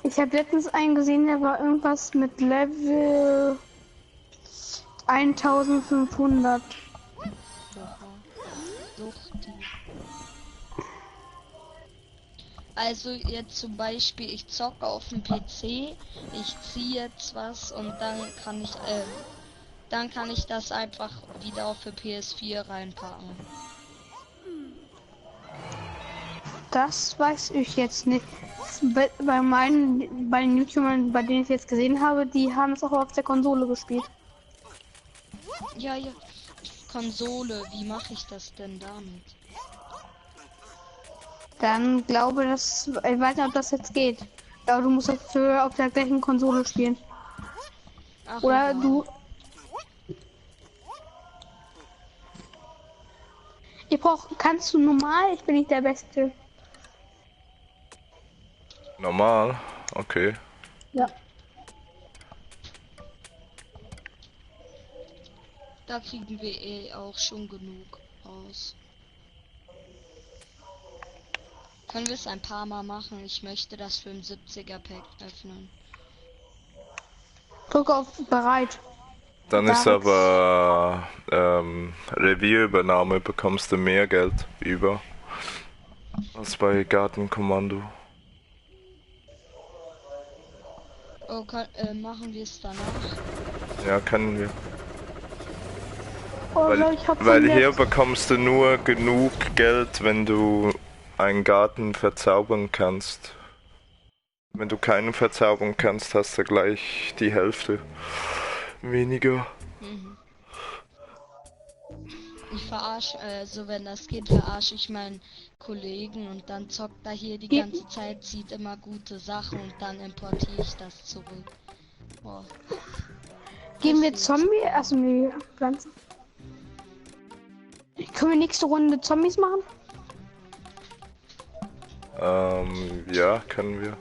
Ich habe letztens einen gesehen, der war irgendwas mit Level 1500. Oha. Suchti. Also jetzt zum Beispiel, ich zocke auf dem PC, ich ziehe jetzt was und dann kann ich das einfach wieder auf für PS4 reinpacken. Das weiß ich jetzt nicht. Bei den YouTubern, bei denen ich jetzt gesehen habe, die haben es auch auf der Konsole gespielt. Ja, ja. Konsole, wie mache ich das denn damit? Dann glaube dass ich weiß nicht, ob das jetzt geht. Aber du musst das auf der gleichen Konsole spielen. Ach, Oder egal. du. Kannst du normal? Ich bin nicht der Beste. Normal? Okay. Ja. Da kriegen wir eh auch schon genug raus. Können wir es ein paar Mal machen? Ich möchte das 75er Pack öffnen. Drück auf bereit. Dann ist Darex. aber Revierübernahme bekommst du mehr Geld über als bei Gartenkommando. Oh, machen wir es danach? Ja, können wir. Oh, ich hab Weil von hier jetzt- bekommst du nur genug Geld, wenn du einen Garten verzaubern kannst. Wenn du keinen verzaubern kannst, hast du gleich die Hälfte weniger. Mhm. Ich verarsche, also wenn das geht, verarsche ich meinen Kollegen und dann zockt er hier die ganze Zeit, sieht immer gute Sachen und dann importiere ich das zurück. Boah. Gehen wir Das Zombie? Also nee, Pflanzen. Können wir nächste Runde Zombies machen? Ja, können wir.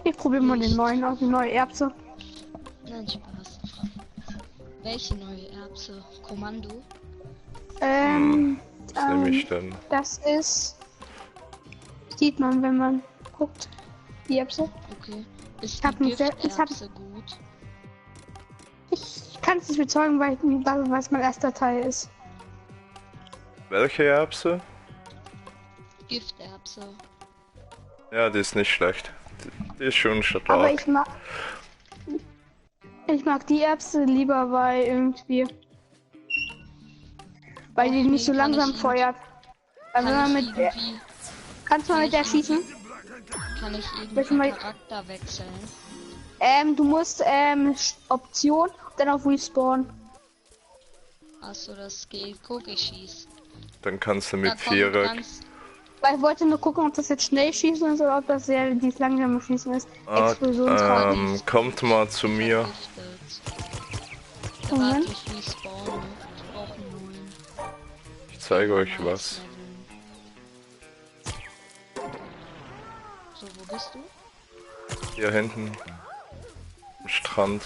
Ich probiere mal den neuen aus, die neue Erbse. Nein, Spaß. Welche neue Erbse? Kommando? Was nehme ich denn? Das ist. Sieht man, wenn man guckt. Die Erbse. Okay. Ist Ich hab die mich sehr- ich hab- Gifterbse gut? Ich kann es nicht bezeugen, weil es mein erster Teil ist. Welche Erbse? Gifterbse. Ja, die ist nicht schlecht. Die ist schon stark. Aber ich mag. Ich mag die Erbse lieber, weil irgendwie. Weil die Och, nicht so nee, kann langsam ich feuert. Also wenn man mit der. Kannst du mal mit der schießen? Kann ich Welche irgendwie mal- Charakter wechseln? Du musst Option, dann auf Respawn. Achso, das geht. Guck, ich schieß. Dann kannst du Da mit kommt Vierer. ganz. Weil ich wollte nur gucken, ob das jetzt schnell schießen ist oder ob das sehr dieses langsame Schießen ist. Explosionsrate. Kommt mal zu mir. Vergiftet. Moment. Warte, ich respawn. Ich brauche einen neuen. Ich zeige euch was. So, wo bist du? Hier hinten. Am Strand.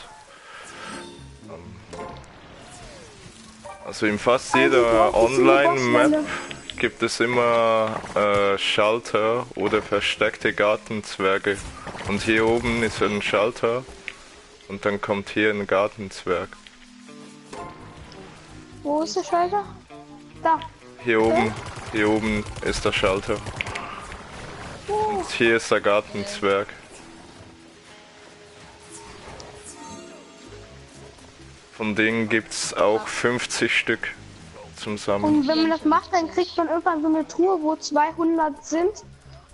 Also in fast jeder Online-Map gibt es immer Schalter oder versteckte Gartenzwerge. Und hier oben ist ein Schalter und dann kommt hier ein Gartenzwerg. Wo ist der Schalter? Da. Hier oben ist der Schalter. Und hier ist der Gartenzwerg. Von denen gibt's auch 50 Stück zum Sammeln. Und wenn man das macht, dann kriegt man irgendwann so eine Truhe, wo 200 sind.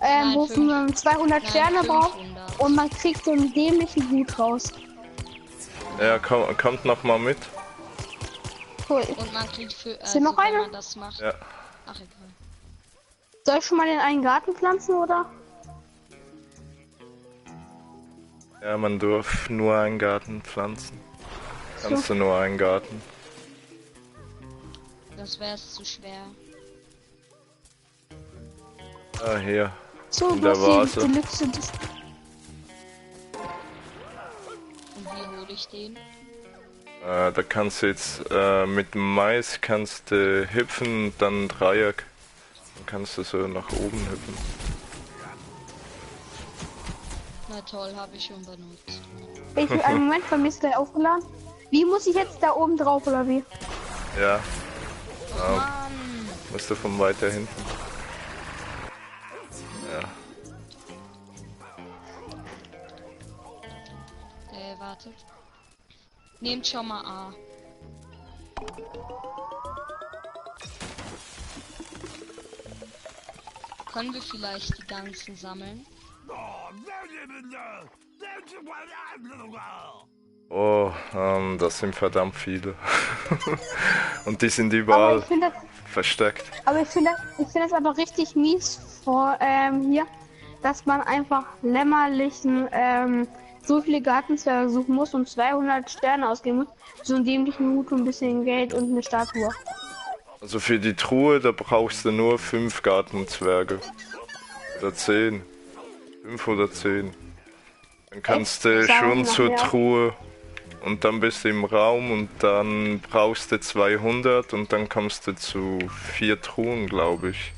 Nein, Wo man 200 Nein, Sterne braucht. 500. Und man kriegt so einen dämlichen Hut raus. Ja, kommt noch mal mit. Cool. Und man kriegt für. hier noch wenn eine? man das macht. Ja. Ach, egal. Soll ich schon mal in einen Garten pflanzen, oder? Ja, man darf nur einen Garten pflanzen. Kannst du nur einen Garten. Das wäre zu schwer. Ah, hier. So, In du der hast Vase. die Deluxe. Und wie hole ich den? Da kannst du jetzt mit dem Mais kannst du hüpfen und dann Dreieck. Dann kannst du so nach oben hüpfen. Na toll, habe ich schon benutzt. Einen Moment, vermisst gleich aufgeladen. Wie muss ich jetzt da oben drauf, oder wie? Ja, Mann! musst du von weiter hinten. wartet. Nehmt schon mal A. Können wir vielleicht die ganzen sammeln? Oh, das sind verdammt viele. Und die sind Aber überall ich finde versteckt. das aber richtig mies hier, dass man einfach lämmerlichen so viele Gartenzwerge suchen muss und 200 Sterne ausgeben muss, so einen dämlichen Hut und ein bisschen Geld und eine Statue. Also für die Truhe, da brauchst du nur 5 Gartenzwerge. Oder 10. 5 oder 10. Dann kannst du schon zur Truhe und dann bist du im Raum und dann brauchst du 200 und dann kommst du zu 4 Truhen, glaube ich.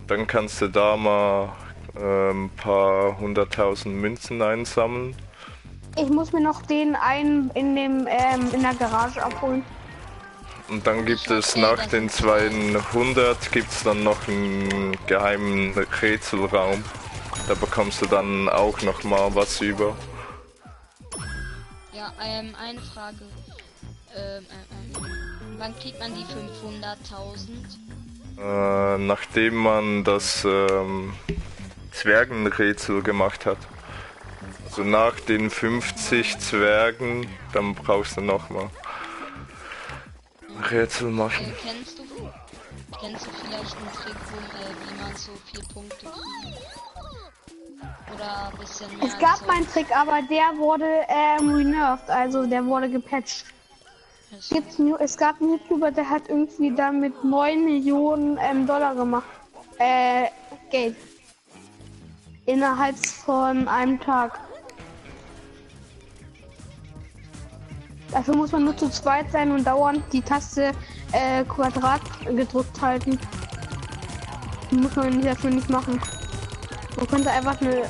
Dann kannst du da mal ein paar 100.000 Münzen einsammeln. Ich muss mir noch den einen in der Garage abholen. Und dann gibt es nach den 200 gibt's dann noch einen geheimen Rätselraum. Da bekommst du dann auch noch mal was über. Ja, eine Frage. Wann kriegt man die 500.000? Nachdem man das Zwergenrätsel gemacht hat. Also nach den 50 Zwergen, dann brauchst du noch mal Rätsel machen. Kennst du vielleicht einen Trick, wie man so 4 Punkte kriegt? Oder ein bisschen mehr? Es gab einen Trick, aber der wurde renerved, also der wurde gepatcht. Es gab einen YouTuber, der hat irgendwie damit 9 Millionen Dollar gemacht. Geld. Innerhalb von einem Tag. Dafür muss man nur zu zweit sein und dauernd die Taste Quadrat gedrückt halten. Muss man dafür nicht machen. Man könnte einfach eine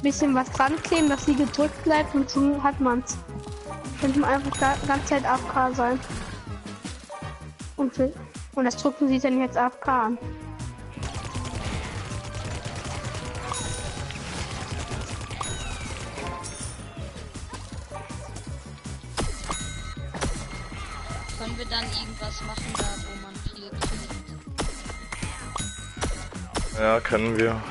bisschen was dran kleben, dass sie gedrückt bleibt und schon hat man's. Könnte man einfach die ganze Zeit AFK sein. Und das drücken sie dann jetzt AFK an. Können wir dann irgendwas machen, da wo man viel kriegt? Ja, können wir.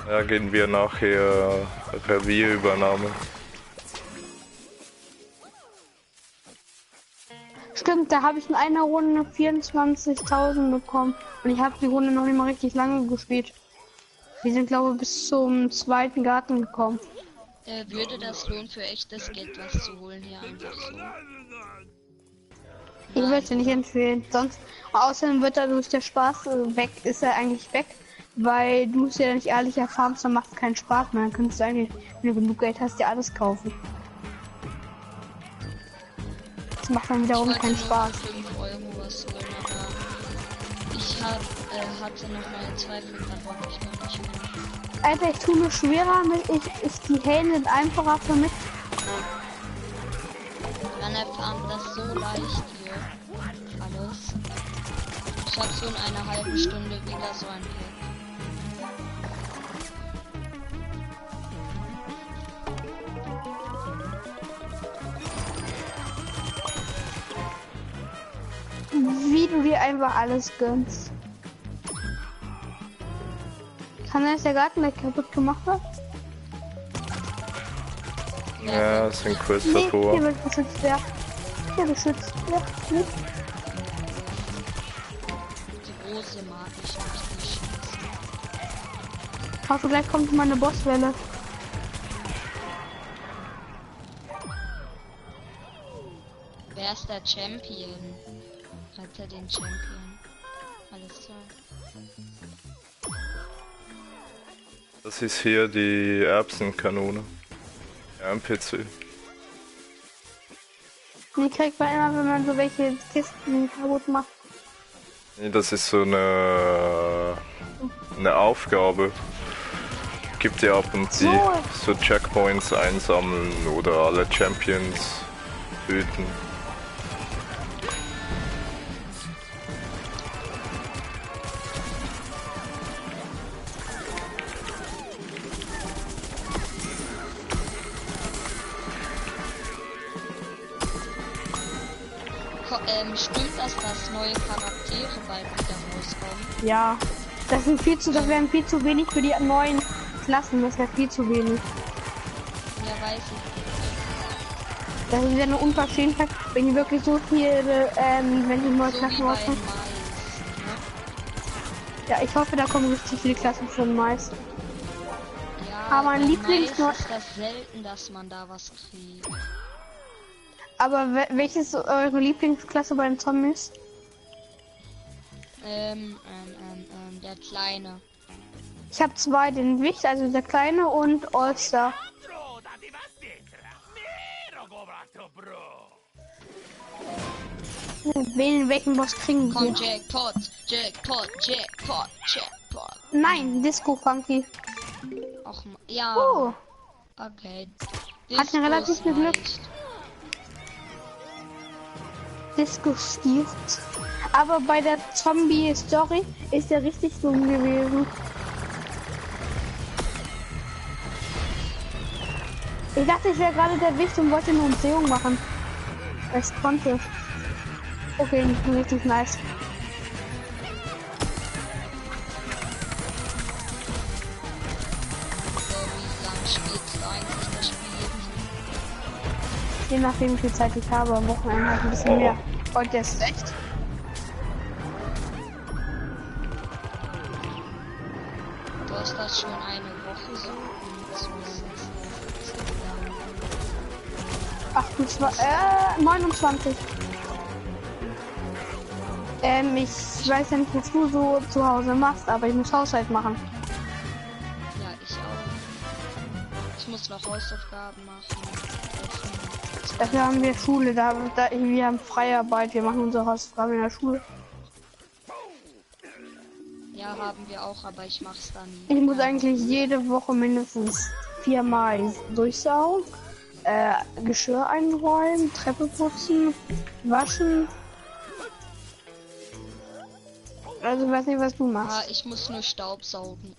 Ja, gehen wir nachher Revierübernahme. Stimmt, da habe ich in einer Runde 24.000 bekommen. Und ich habe die Runde noch nicht mal richtig lange gespielt. Wir sind, glaube ich, bis zum zweiten Garten gekommen. Würde das lohnen, für echtes Geld was zu holen hier einfach so? Ich würde es dir nicht empfehlen. Sonst, außerdem wird dadurch der Spaß weg, ist er eigentlich weg. Weil du es ja nicht ehrlich erfahrst, dann macht es keinen Spaß mehr. Dann könntest du eigentlich, wenn du genug Geld hast, dir alles kaufen. Das macht dann wiederum keinen Spaß. 5 Euro was holen, aber ich hatte noch meine Zweifel, dann wollte ich noch nicht mehr. Alter, ich tue nur schwerer, die Hähne sind einfacher für mich. Dann erfahren das so leicht hier. Alles. Ich habe so in einer halben Stunde wieder so ein Glück. Wie du dir einfach alles gönnst. Kann das der Garten, der kaputt gemacht wird? Ja, das sind kurz Nee, davor. hier wird geschützt, ja. Hier geschützt, ja. Nicht. Die große mag ich nicht, die schießen. Also gleich kommt mal eine Bosswelle. Wer ist der Champion? Rette den Champion. Alles klar. Das ist hier die Erbsenkanone. Ja, am PC. Die kriegt man immer, wenn man so welche Kisten kaputt macht. Nee, das ist so eine Aufgabe. Gibt dir ab und zu so Checkpoints einsammeln oder alle Champions töten. Stimmt das, dass neue Charaktere bald wieder rauskommen? Ja. Das wären viel zu wenig für die neuen Klassen. Das wäre viel zu wenig. Ja, weiß ich. Das ist ja eine Unverschämtheit, wenn die wirklich so viele, wenn die neue So wie Klassen bei rauskommen. Mais. Ne? Ja, ich hoffe, da kommen richtig viele Klassen von Mais. Ja, Aber mein bei Lieblings- Mais ist das selten, dass man da was kriegt. Aber welches ist eure Lieblingsklasse bei den Zombies? Der Kleine. Ich habe zwei, den Wicht, also der kleine und All-Star. Welchen Boss kriegen wir? Komm, Jackpot, Jackpot, Jackpot, Jackpot. Nein, Disco Funky. Och, ja. Oh, Okay. Hat mir relativ viel Glück. reicht. Disco stirbt. Aber bei der Zombie-Story ist er richtig dumm gewesen. Ich dachte, ich wäre gerade der Wicht und wollte eine Umdrehung machen. Es konnte. Okay, nicht richtig nice. So, wie lang spielst du eigentlich das Spiel? Je nachdem, wie viel Zeit ich habe, am Wochenende halt ein bisschen mehr. Heute ist echt. Du hast das schon eine Woche so. 29. Ich weiß ja nicht, was du so zu Hause machst, aber ich muss Haushalt machen. Ja, ich auch. Ich muss noch Hausaufgaben machen. Dafür haben wir Schule, wir haben Freiarbeit, wir machen unsere Hausaufgaben in der Schule. Ja, haben wir auch, aber ich mach's dann nie. Ich muss eigentlich jede Woche mindestens 4-mal durchsaugen, Geschirr einräumen, Treppe putzen, waschen. Also ich weiß nicht, was du machst. Ah, ich muss nur Staubsaugen.